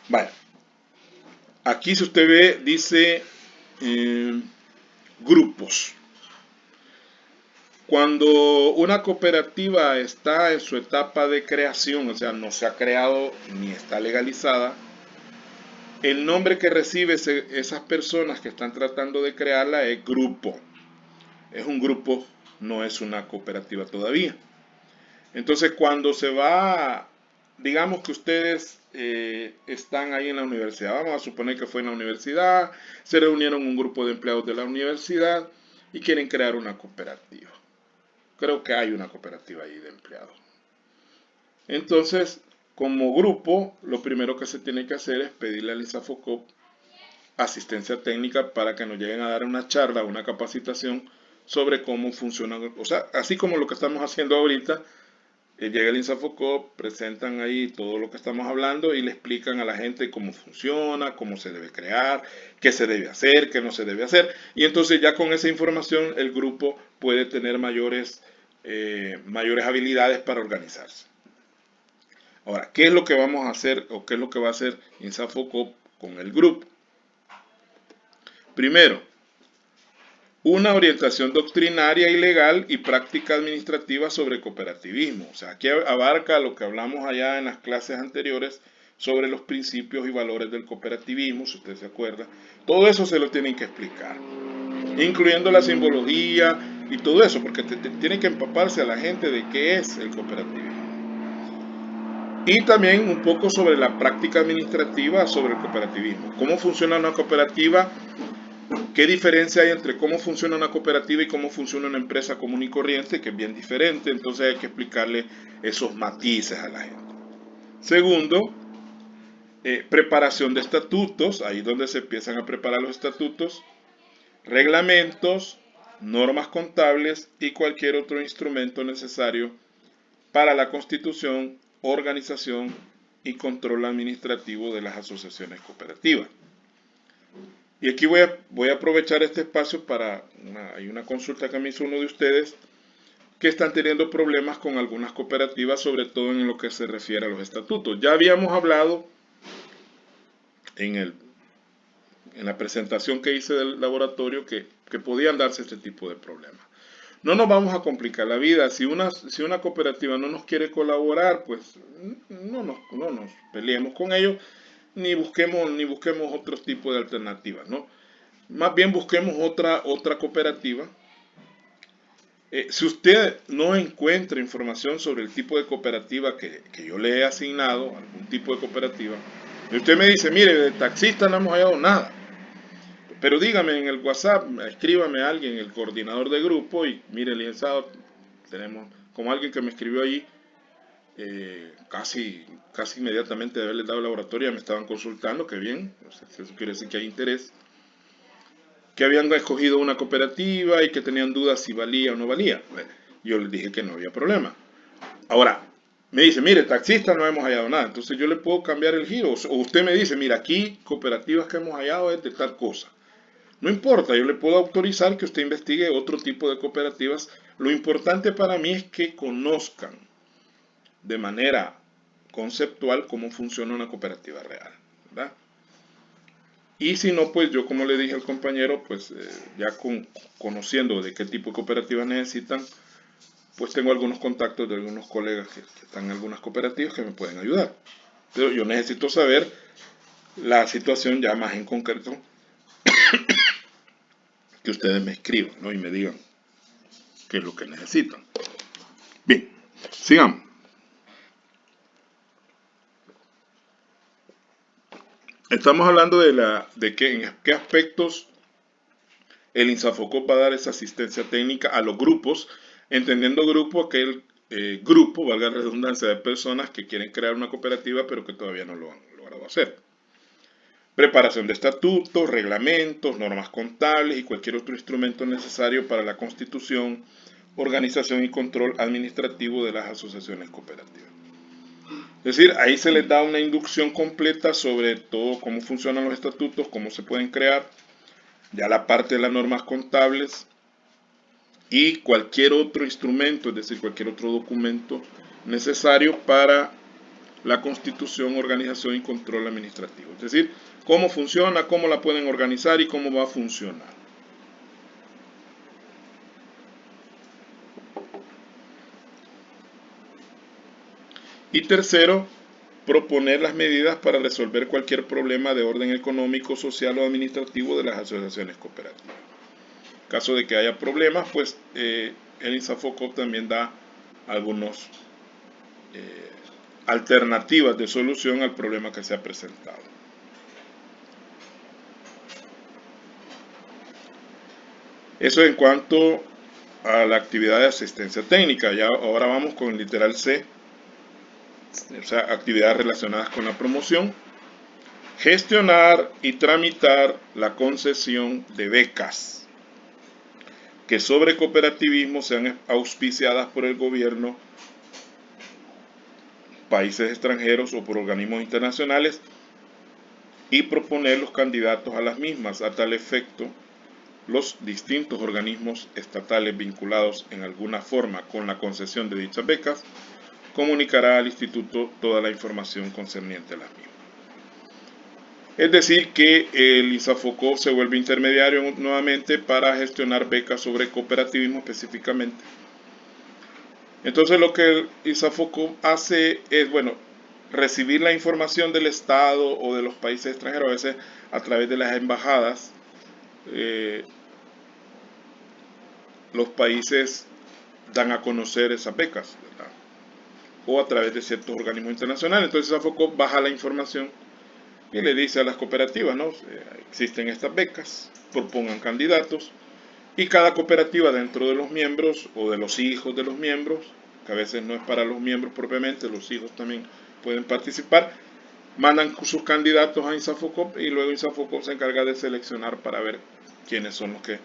Vale. Aquí si usted ve, dice grupos. Cuando una cooperativa está en su etapa de creación, o sea, no se ha creado ni está legalizada, el nombre que recibe esas personas que están tratando de crearla es grupo. Es un grupo, no es una cooperativa todavía. Entonces, cuando se va, digamos que ustedes están ahí en la universidad, vamos a suponer que fue en la universidad, se reunieron un grupo de empleados de la universidad y quieren crear una cooperativa. Creo que hay una cooperativa ahí de empleados. Entonces, como grupo, lo primero que se tiene que hacer es pedirle al INSAFOCOP asistencia técnica para que nos lleguen a dar una charla, una capacitación sobre cómo funciona, o sea, así como lo que estamos haciendo ahorita, llega el INSAFOCOP, presentan ahí todo lo que estamos hablando y le explican a la gente cómo funciona, cómo se debe crear, qué se debe hacer, qué no se debe hacer. Y entonces ya con esa información el grupo puede tener mayores habilidades para organizarse. Ahora, ¿qué es lo que vamos a hacer o qué es lo que va a hacer INSAFOCOP con el grupo? Primero, una orientación doctrinaria y legal y práctica administrativa sobre cooperativismo. O sea, aquí abarca lo que hablamos allá en las clases anteriores sobre los principios y valores del cooperativismo, si usted se acuerda. Todo eso se lo tienen que explicar, incluyendo la simbología y todo eso, porque tiene que empaparse a la gente de qué es el cooperativismo. Y también un poco sobre la práctica administrativa sobre el cooperativismo. Cómo funciona una cooperativa, qué diferencia hay entre cómo funciona una cooperativa y cómo funciona una empresa común y corriente, que es bien diferente. Entonces hay que explicarle esos matices a la gente. Segundo, preparación de estatutos, ahí donde se empiezan a preparar los estatutos, reglamentos, normas contables y cualquier otro instrumento necesario para la constitución, organización y control administrativo de las asociaciones cooperativas. Y aquí voy a aprovechar este espacio para, hay una consulta que me hizo uno de ustedes que están teniendo problemas con algunas cooperativas, sobre todo en lo que se refiere a los estatutos. Ya habíamos hablado en la presentación que hice del laboratorio que podían darse este tipo de problemas. No nos vamos a complicar la vida. Si una cooperativa no nos quiere colaborar, pues no nos peleemos con ellos, ni busquemos otro tipo de alternativas, ¿no? Más bien busquemos otra cooperativa. Si usted no encuentra información sobre el tipo de cooperativa que yo le he asignado, algún tipo de cooperativa, y usted me dice, mire, de taxista no hemos hallado nada, pero dígame en el WhatsApp, escríbame a alguien, el coordinador de grupo, y mire, licenciado, tenemos como alguien que me escribió ahí, casi inmediatamente de haberles dado el laboratorio, me estaban consultando, que bien, eso quiere decir que hay interés, que habían escogido una cooperativa y que tenían dudas si valía o no valía. Yo les dije que no había problema. Ahora, me dice, mire, taxista no hemos hallado nada, entonces yo le puedo cambiar el giro. O usted me dice, mira, aquí cooperativas que hemos hallado es de tal cosa. No importa, yo le puedo autorizar que usted investigue otro tipo de cooperativas. Lo importante para mí es que conozcan de manera conceptual cómo funciona una cooperativa real, ¿verdad? Y si no, pues yo, como le dije al compañero, pues conociendo de qué tipo de cooperativas necesitan, pues tengo algunos contactos de algunos colegas que están en algunas cooperativas que me pueden ayudar. Pero yo necesito saber la situación ya más en concreto, que ustedes me escriban, ¿no? Y me digan qué es lo que necesitan. Bien, sigamos. Estamos hablando de en qué aspectos el INSAFOCOP va a dar esa asistencia técnica a los grupos, entendiendo grupo aquel grupo, valga la redundancia, de personas que quieren crear una cooperativa pero que todavía no lo han logrado hacer. Preparación de estatutos, reglamentos, normas contables y cualquier otro instrumento necesario para la constitución, organización y control administrativo de las asociaciones cooperativas. Es decir, ahí se les da una inducción completa sobre todo cómo funcionan los estatutos, cómo se pueden crear, ya la parte de las normas contables y cualquier otro instrumento, es decir, cualquier otro documento necesario para la constitución, organización y control administrativo. Es decir, cómo funciona, cómo la pueden organizar y cómo va a funcionar. Y tercero, proponer las medidas para resolver cualquier problema de orden económico, social o administrativo de las asociaciones cooperativas. En caso de que haya problemas, pues el INSAFOCOP también da algunas alternativas de solución al problema que se ha presentado. Eso en cuanto a la actividad de asistencia técnica. Ya ahora vamos con el literal C, o sea, actividades relacionadas con la promoción. Gestionar y tramitar la concesión de becas que sobre cooperativismo sean auspiciadas por el gobierno, países extranjeros o por organismos internacionales y proponer los candidatos a las mismas. A tal efecto, los distintos organismos estatales vinculados en alguna forma con la concesión de dichas becas comunicará al instituto toda la información concerniente a las mismas. Es decir, que el INSAFOCOP se vuelve intermediario nuevamente para gestionar becas sobre cooperativismo específicamente. Entonces lo que el INSAFOCOP hace es, bueno, recibir la información del Estado o de los países extranjeros, a veces a través de las embajadas. Los países dan a conocer esas becas, ¿verdad? O a través de ciertos organismos internacionales. Entonces INSAFOCOP baja la información y le dice a las cooperativas, ¿no? Existen estas becas, propongan candidatos y cada cooperativa dentro de los miembros o de los hijos de los miembros, que a veces no es para los miembros propiamente, los hijos también pueden participar, mandan sus candidatos a INSAFOCOP y luego INSAFOCOP se encarga de seleccionar para ver quiénes son los que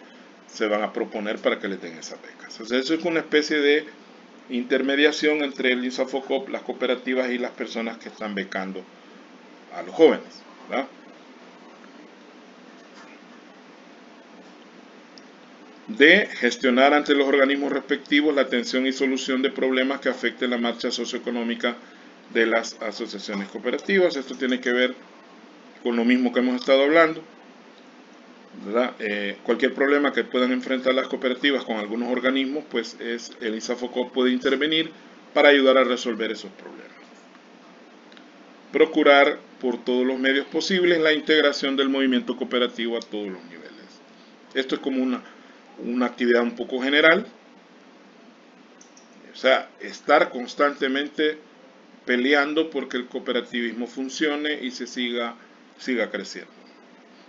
se van a proponer para que les den esas becas. O sea, eso es una especie de intermediación entre el INSAFOCOP, las cooperativas y las personas que están becando a los jóvenes, ¿verdad? D. Gestionar ante los organismos respectivos la atención y solución de problemas que afecten la marcha socioeconómica de las asociaciones cooperativas. Esto tiene que ver con lo mismo que hemos estado hablando, ¿verdad? Cualquier problema que puedan enfrentar las cooperativas con algunos organismos, pues el INSAFOCOP puede intervenir para ayudar a resolver esos problemas. Procurar por todos los medios posibles la integración del movimiento cooperativo a todos los niveles. Esto es como una actividad un poco general, o sea, estar constantemente peleando porque el cooperativismo funcione y se siga creciendo.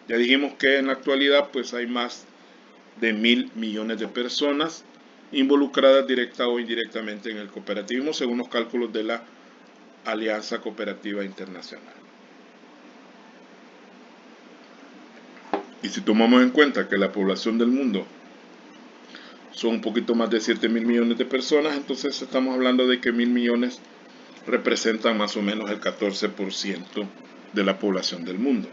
Ya dijimos que en la actualidad pues hay más de 1.000 millones de personas involucradas directa o indirectamente en el cooperativismo según los cálculos de la Alianza Cooperativa Internacional. Y si tomamos en cuenta que la población del mundo son un poquito más de 7.000 millones de personas, entonces estamos hablando de que 1.000 millones representan más o menos el 14% de la población del mundo.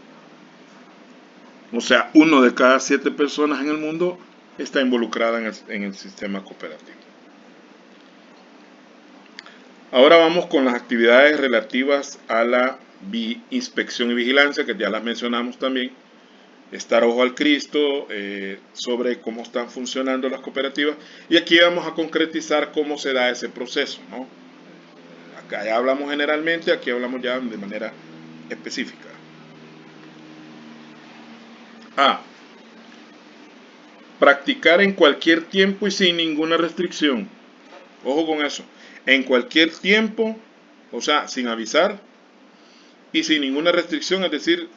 O sea, 1 de cada 7 personas en el mundo está involucrada en el sistema cooperativo. Ahora vamos con las actividades relativas a la inspección y vigilancia, que ya las mencionamos también. Estar ojo al Cristo sobre cómo están funcionando las cooperativas. Y aquí vamos a concretizar cómo se da ese proceso, ¿no? Acá ya hablamos generalmente, aquí hablamos ya de manera específica. A. Practicar en cualquier tiempo y sin ninguna restricción. Ojo con eso. En cualquier tiempo, o sea, sin avisar y sin ninguna restricción, es decir,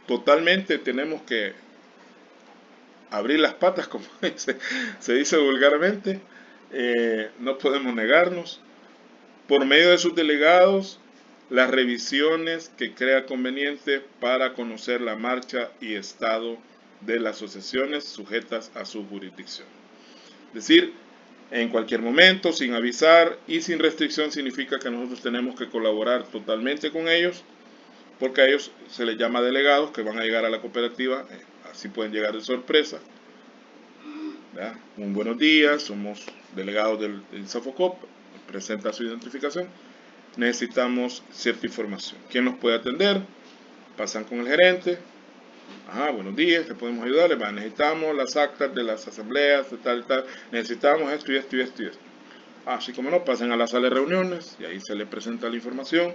totalmente tenemos que abrir las patas, como se dice vulgarmente. No podemos negarnos. Por medio de sus delegados, las revisiones que crea conveniente para conocer la marcha y estado de las asociaciones sujetas a su jurisdicción. Es decir, en cualquier momento, sin avisar y sin restricción, significa que nosotros tenemos que colaborar totalmente con ellos, porque a ellos se les llama delegados que van a llegar a la cooperativa, así pueden llegar de sorpresa. ¿Verdad? Un buenos días, somos delegados del Infocop, presenta su identificación, necesitamos cierta información. ¿Quién nos puede atender? Pasan con el gerente. Buenos días, ¿le podemos ayudar? Necesitamos las actas de las asambleas, de tal, tal. Necesitamos esto y esto y esto y esto. Así como no, pasen a la sala de reuniones y ahí se les presenta la información.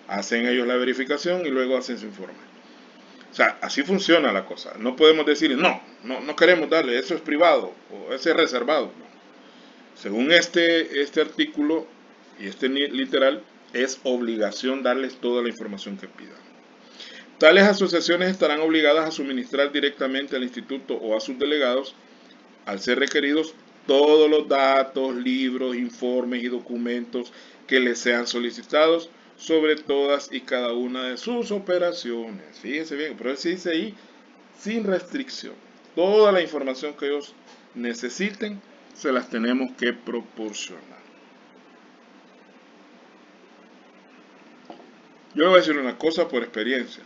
Hacen ellos la verificación y luego hacen su informe. O sea, así funciona la cosa. No podemos decir, no queremos darle, eso es privado o ese es reservado. No. Según este artículo y este literal, es obligación darles toda la información que pidan. Tales asociaciones estarán obligadas a suministrar directamente al instituto o a sus delegados, al ser requeridos, todos los datos, libros, informes y documentos que les sean solicitados sobre todas y cada una de sus operaciones. Fíjense bien, pero se dice ahí, sin restricción. Toda la información que ellos necesiten, se las tenemos que proporcionar. Yo le voy a decir una cosa por experiencia.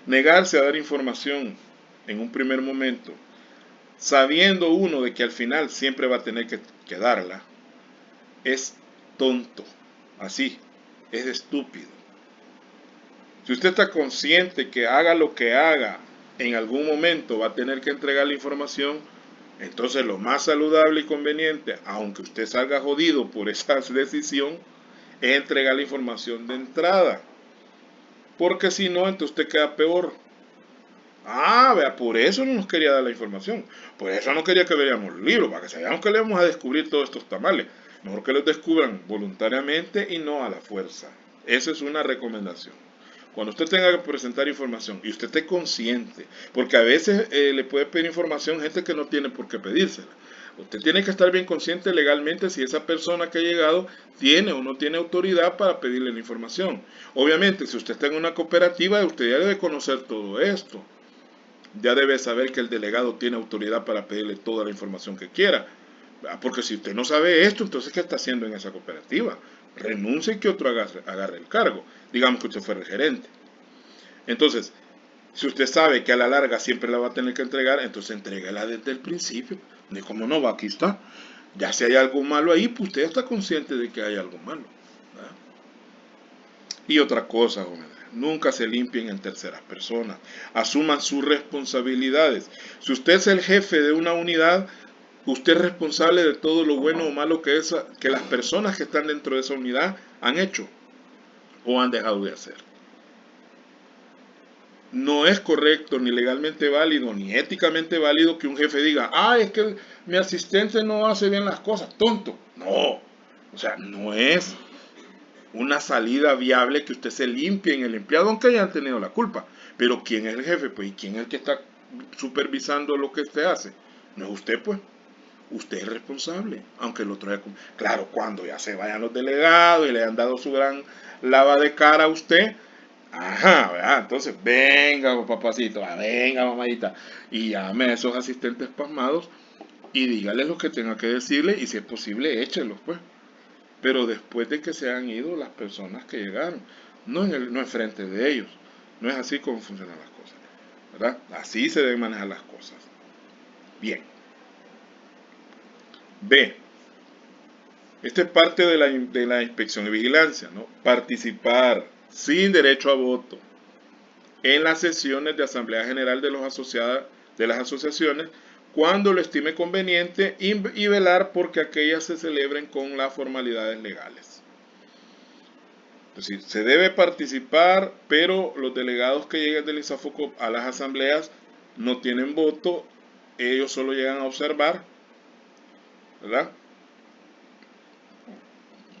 Negarse a dar información en un primer momento, sabiendo uno de que al final siempre va a tener que darla, es tonto, así, es estúpido. Si usted está consciente que haga lo que haga, en algún momento va a tener que entregar la información, entonces lo más saludable y conveniente, aunque usted salga jodido por esa decisión, es entregar la información de entrada. Porque si no, entonces usted queda peor. Vea, por eso no nos quería dar la información. Por eso no quería que veamos el libro, para que sabíamos que le vamos a descubrir todos estos tamales. Mejor que los descubran voluntariamente y no a la fuerza. Esa es una recomendación. Cuando usted tenga que presentar información y usted esté consciente, porque a veces le puede pedir información gente que no tiene por qué pedírsela. Usted tiene que estar bien consciente legalmente si esa persona que ha llegado tiene o no tiene autoridad para pedirle la información. Obviamente, si usted está en una cooperativa, usted ya debe conocer todo esto. Ya debe saber que el delegado tiene autoridad para pedirle toda la información que quiera. Porque si usted no sabe esto, entonces ¿qué está haciendo en esa cooperativa? Renuncie y que otro agarre el cargo. Digamos que usted fuera el gerente. Entonces, si usted sabe que a la larga siempre la va a tener que entregar, entonces entrégala desde el principio. De cómo no va, aquí está. Ya si hay algo malo ahí, pues usted está consciente de que hay algo malo. ¿Verdad? Y otra cosa, jóvenes, nunca se limpien en terceras personas. Asuman sus responsabilidades. Si usted es el jefe de una unidad, usted es responsable de todo lo bueno o malo que las personas que están dentro de esa unidad han hecho o han dejado de hacer. No es correcto, ni legalmente válido, ni éticamente válido que un jefe diga, es que mi asistente no hace bien las cosas, tonto. No, o sea, no es una salida viable que usted se limpie en el empleado, aunque hayan tenido la culpa. Pero ¿quién es el jefe? Pues, ¿y quién es el que está supervisando lo que usted hace? No es usted, pues. Usted es responsable, aunque el otro haya... Claro, cuando ya se vayan los delegados y le han dado su gran lava de cara a usted, ¿verdad? Entonces, venga, papacito, venga, mamadita, y llame a esos asistentes pasmados y dígale lo que tenga que decirle y si es posible, échelos, pues. Pero después de que se han ido las personas que llegaron, no en frente de ellos. No es así como funcionan las cosas, ¿verdad? Así se deben manejar las cosas. Bien. B. Esta es parte de la inspección y vigilancia, ¿no? Participar sin derecho a voto en las sesiones de Asamblea General de las asociaciones cuando lo estime conveniente y velar porque aquellas se celebren con las formalidades legales. Es decir, se debe participar, pero los delegados que lleguen del INSAFOCOP a las asambleas no tienen voto, ellos solo llegan a observar, ¿verdad?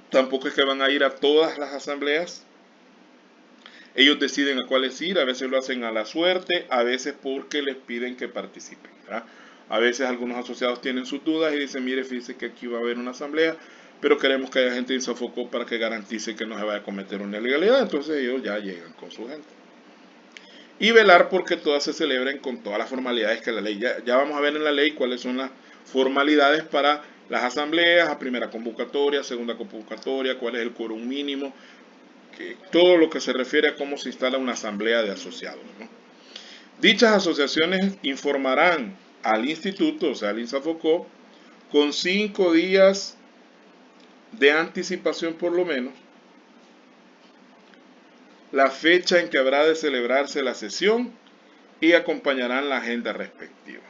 Tampoco es que van a ir a todas las asambleas. Ellos deciden a cuáles ir, a veces lo hacen a la suerte, a veces porque les piden que participen, ¿verdad? A veces algunos asociados tienen sus dudas y dicen, mire, fíjese que aquí va a haber una asamblea, pero queremos que haya gente de INSAFOCOP para que garantice que no se vaya a cometer una ilegalidad, entonces ellos ya llegan con su gente. Y velar porque todas se celebren con todas las formalidades que la ley, ya vamos a ver en la ley cuáles son las formalidades para las asambleas, a primera convocatoria, segunda convocatoria, cuál es el quórum mínimo, todo lo que se refiere a cómo se instala una asamblea de asociados, ¿no? Dichas asociaciones informarán al instituto, o sea, al INSAFOCOP, con 5 días de anticipación por lo menos, la fecha en que habrá de celebrarse la sesión y acompañarán la agenda respectiva.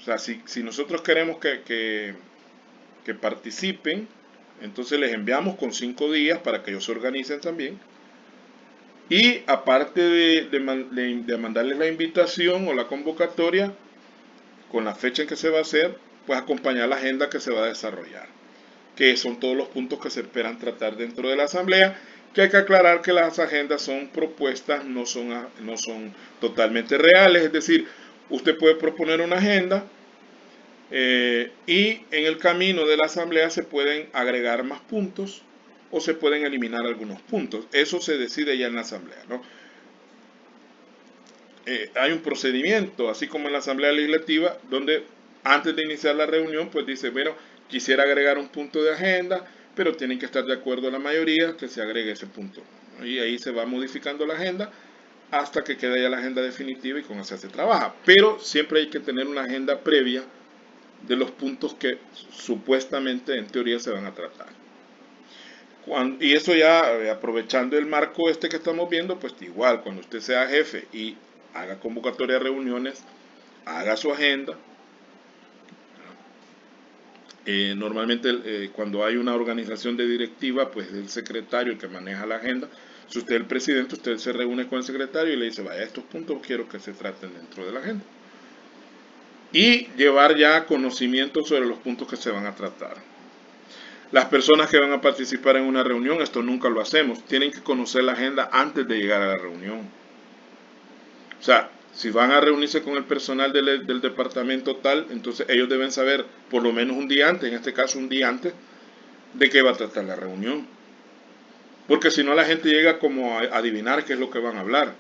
O sea, si nosotros queremos que participen, entonces les enviamos con 5 días para que ellos se organicen también. Y aparte de mandarles la invitación o la convocatoria con la fecha en que se va a hacer, pues acompañar la agenda que se va a desarrollar, que son todos los puntos que se esperan tratar dentro de la asamblea, que hay que aclarar que las agendas son propuestas, no son totalmente reales, es decir, usted puede proponer una agenda y en el camino de la asamblea se pueden agregar más puntos o se pueden eliminar algunos puntos. Eso se decide ya en la asamblea, ¿no? Hay un procedimiento, así como en la asamblea legislativa, donde antes de iniciar la reunión, pues dice, bueno, quisiera agregar un punto de agenda, pero tienen que estar de acuerdo la mayoría que se agregue ese punto, ¿no? Y ahí se va modificando la agenda hasta que quede ya la agenda definitiva y con eso se trabaja. Pero siempre hay que tener una agenda previa de los puntos que supuestamente en teoría se van a tratar. Y eso ya aprovechando el marco este que estamos viendo, pues igual cuando usted sea jefe y haga convocatoria de reuniones, haga su agenda. Normalmente cuando hay una organización de directiva, pues es el secretario el que maneja la agenda. Si usted es el presidente, usted se reúne con el secretario y le dice, vaya, estos puntos quiero que se traten dentro de la agenda. Y llevar ya conocimiento sobre los puntos que se van a tratar. Las personas que van a participar en una reunión, esto nunca lo hacemos, tienen que conocer la agenda antes de llegar a la reunión. O sea, si van a reunirse con el personal del departamento tal, entonces ellos deben saber por lo menos un día antes, en este caso un día antes, de qué va a tratar la reunión. Porque si no la gente llega como a adivinar qué es lo que van a hablar.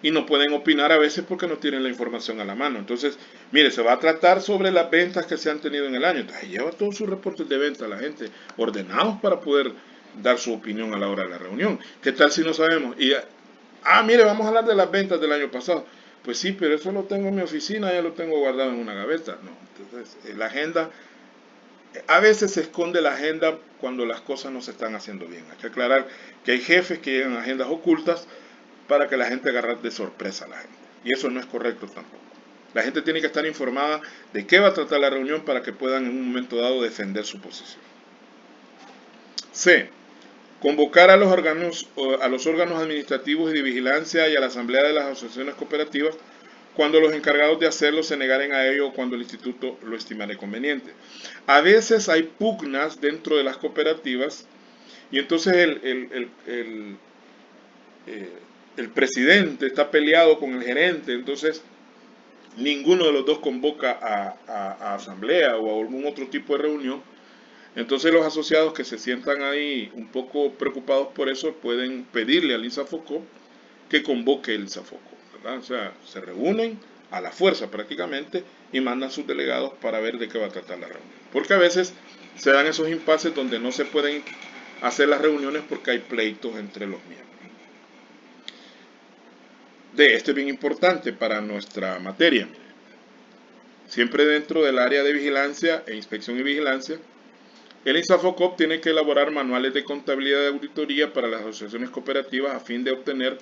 Y no pueden opinar a veces porque no tienen la información a la mano. Entonces, mire, se va a tratar sobre las ventas que se han tenido en el año. Entonces, lleva todos sus reportes de venta a la gente, ordenados para poder dar su opinión a la hora de la reunión. ¿Qué tal si no sabemos? Mire, vamos a hablar de las ventas del año pasado. Pues sí, pero eso lo tengo en mi oficina, ya lo tengo guardado en una gaveta. No, entonces la agenda, a veces se esconde la agenda cuando las cosas no se están haciendo bien. Hay que aclarar que hay jefes que llegan a agendas ocultas para que la gente agarre de sorpresa a la gente. Y eso no es correcto tampoco. La gente tiene que estar informada de qué va a tratar la reunión para que puedan en un momento dado defender su posición. C. Convocar a los órganos administrativos y de vigilancia y a la asamblea de las asociaciones cooperativas cuando los encargados de hacerlo se negaren a ello o cuando el instituto lo estimare conveniente. A veces hay pugnas dentro de las cooperativas y entonces el presidente está peleado con el gerente, entonces ninguno de los dos convoca a asamblea o a algún otro tipo de reunión. Entonces los asociados que se sientan ahí un poco preocupados por eso pueden pedirle al INSAFOCOP que convoque el INSAFOCOP, ¿verdad? O sea, se reúnen a la fuerza prácticamente y mandan sus delegados para ver de qué va a tratar la reunión. Porque a veces se dan esos impases donde no se pueden hacer las reuniones porque hay pleitos entre los miembros. Entonces, esto es bien importante para nuestra materia. Siempre dentro del área de vigilancia e inspección y vigilancia, el INSAFOCOP tiene que elaborar manuales de contabilidad y auditoría para las asociaciones cooperativas a fin de obtener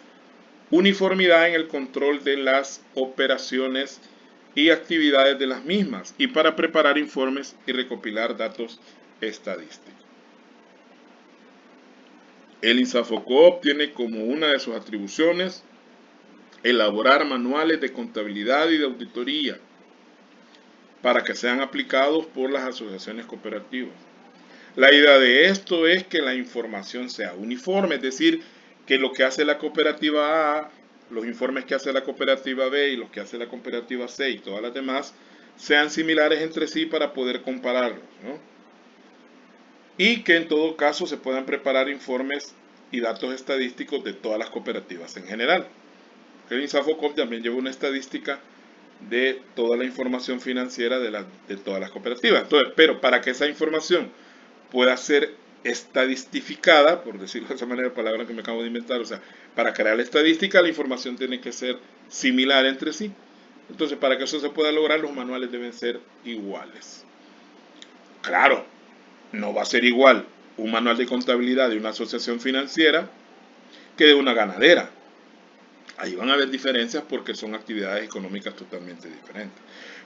uniformidad en el control de las operaciones y actividades de las mismas y para preparar informes y recopilar datos estadísticos. El INSAFOCOP tiene como una de sus atribuciones elaborar manuales de contabilidad y de auditoría para que sean aplicados por las asociaciones cooperativas. La idea de esto es que la información sea uniforme, es decir, que lo que hace la cooperativa A, los informes que hace la cooperativa B y los que hace la cooperativa C y todas las demás sean similares entre sí para poder compararlos, ¿no? Y que en todo caso se puedan preparar informes y datos estadísticos de todas las cooperativas en general. El INSAFOCOP también lleva una estadística de toda la información financiera de todas las cooperativas. Entonces, pero para que esa información pueda ser estadistificada, por decirlo de esa manera, palabra que me acabo de inventar, o sea, para crear la estadística la información tiene que ser similar entre sí. Entonces, para que eso se pueda lograr, los manuales deben ser iguales. Claro, no va a ser igual un manual de contabilidad de una asociación financiera que de una ganadera. Ahí van a haber diferencias porque son actividades económicas totalmente diferentes.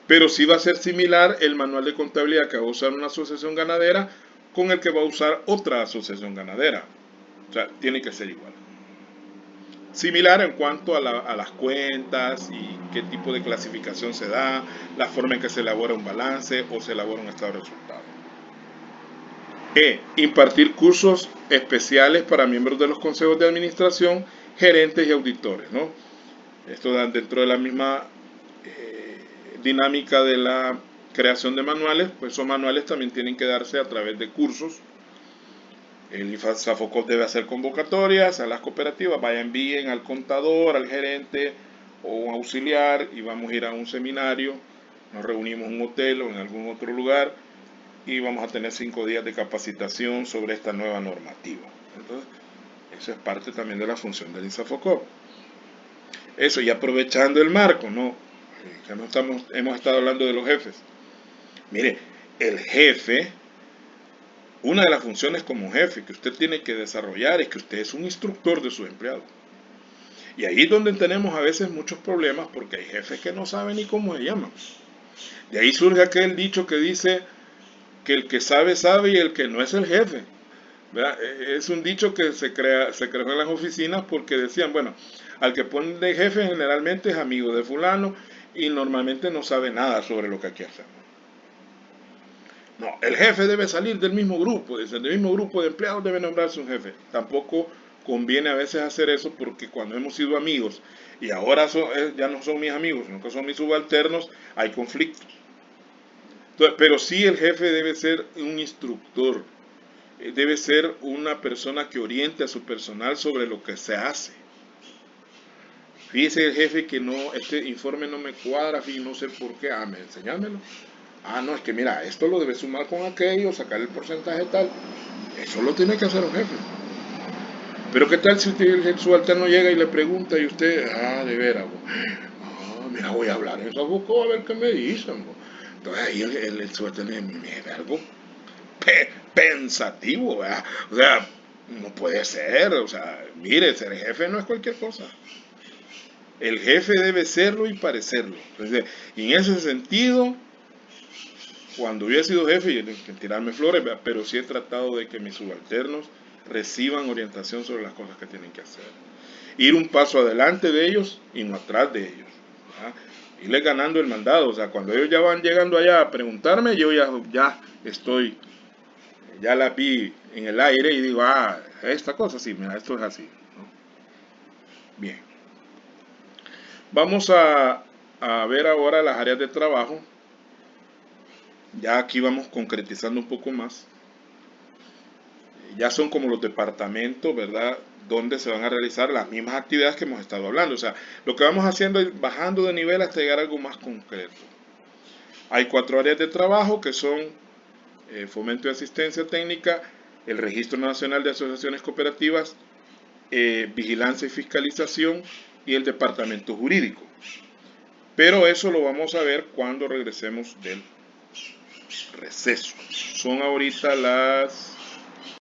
Pero sí va a ser similar el manual de contabilidad que va a usar una asociación ganadera con el que va a usar otra asociación ganadera. O sea, tiene que ser igual. Similar en cuanto a las cuentas y qué tipo de clasificación se da, la forma en que se elabora un balance o se elabora un estado de resultados. Impartir cursos especiales para miembros de los consejos de administración, gerentes y auditores, ¿no? Esto dentro de la misma dinámica de la creación de manuales, pues esos manuales también tienen que darse a través de cursos. El INSAFOCOP debe hacer convocatorias a las cooperativas, envíen al contador, al gerente o un auxiliar y vamos a ir a un seminario, nos reunimos en un hotel o en algún otro lugar y vamos a tener 5 días de capacitación sobre esta nueva normativa. Entonces, eso es parte también de la función del INSAFOCOP. Eso, y aprovechando el marco, ¿no? Ya no hemos estado hablando de los jefes. Mire, el jefe, una de las funciones como jefe que usted tiene que desarrollar es que usted es un instructor de sus empleados. Y ahí es donde tenemos a veces muchos problemas porque hay jefes que no saben ni cómo se llaman. De ahí surge aquel dicho que dice que el que sabe, sabe y el que no es el jefe. ¿Verdad? Es un dicho que se creó en las oficinas porque decían, bueno, al que ponen de jefe generalmente es amigo de fulano y normalmente no sabe nada sobre lo que hay que hacer. No, el jefe debe salir del mismo grupo, del mismo grupo de empleados debe nombrarse un jefe. Tampoco conviene a veces hacer eso porque cuando hemos sido amigos y ahora ya no son mis amigos, sino que son mis subalternos, hay conflictos. Entonces, pero sí el jefe debe ser un instructor, debe ser una persona que oriente a su personal sobre lo que se hace. Fíjese el jefe que no, este informe no me cuadra, no sé por qué, enseñármelo. No, es que mira, esto lo debe sumar con aquello, sacar el porcentaje tal. Eso lo tiene que hacer un jefe. Pero qué tal si usted, el subalterno llega y le pregunta y usted, de veras, mira, voy a hablar en esa boca a ver qué me dicen. Entonces ahí el subalterno es algo pensativo, ¿verdad? O sea, no puede ser, o sea, mire, ser jefe no es cualquier cosa. El jefe debe serlo y parecerlo. Entonces, y en ese sentido, cuando yo he sido jefe, y tirarme flores, pero sí he tratado de que mis subalternos reciban orientación sobre las cosas que tienen que hacer. Ir un paso adelante de ellos y no atrás de ellos. ¿Verdad? Irles ganando el mandado. O sea, cuando ellos ya van llegando allá a preguntarme, yo ya estoy, ya la vi en el aire y digo, esta cosa sí, mira, esto es así, ¿no? Bien. Vamos a ver ahora las áreas de trabajo. Ya aquí vamos concretizando un poco más. Ya son como los departamentos, ¿verdad? Donde se van a realizar las mismas actividades que hemos estado hablando. O sea, lo que vamos haciendo es bajando de nivel hasta llegar a algo más concreto. Hay 4 áreas de trabajo que son fomento y asistencia técnica, el Registro Nacional de Asociaciones Cooperativas, vigilancia y fiscalización y el departamento jurídico. Pero eso lo vamos a ver cuando regresemos del receso. Son ahorita las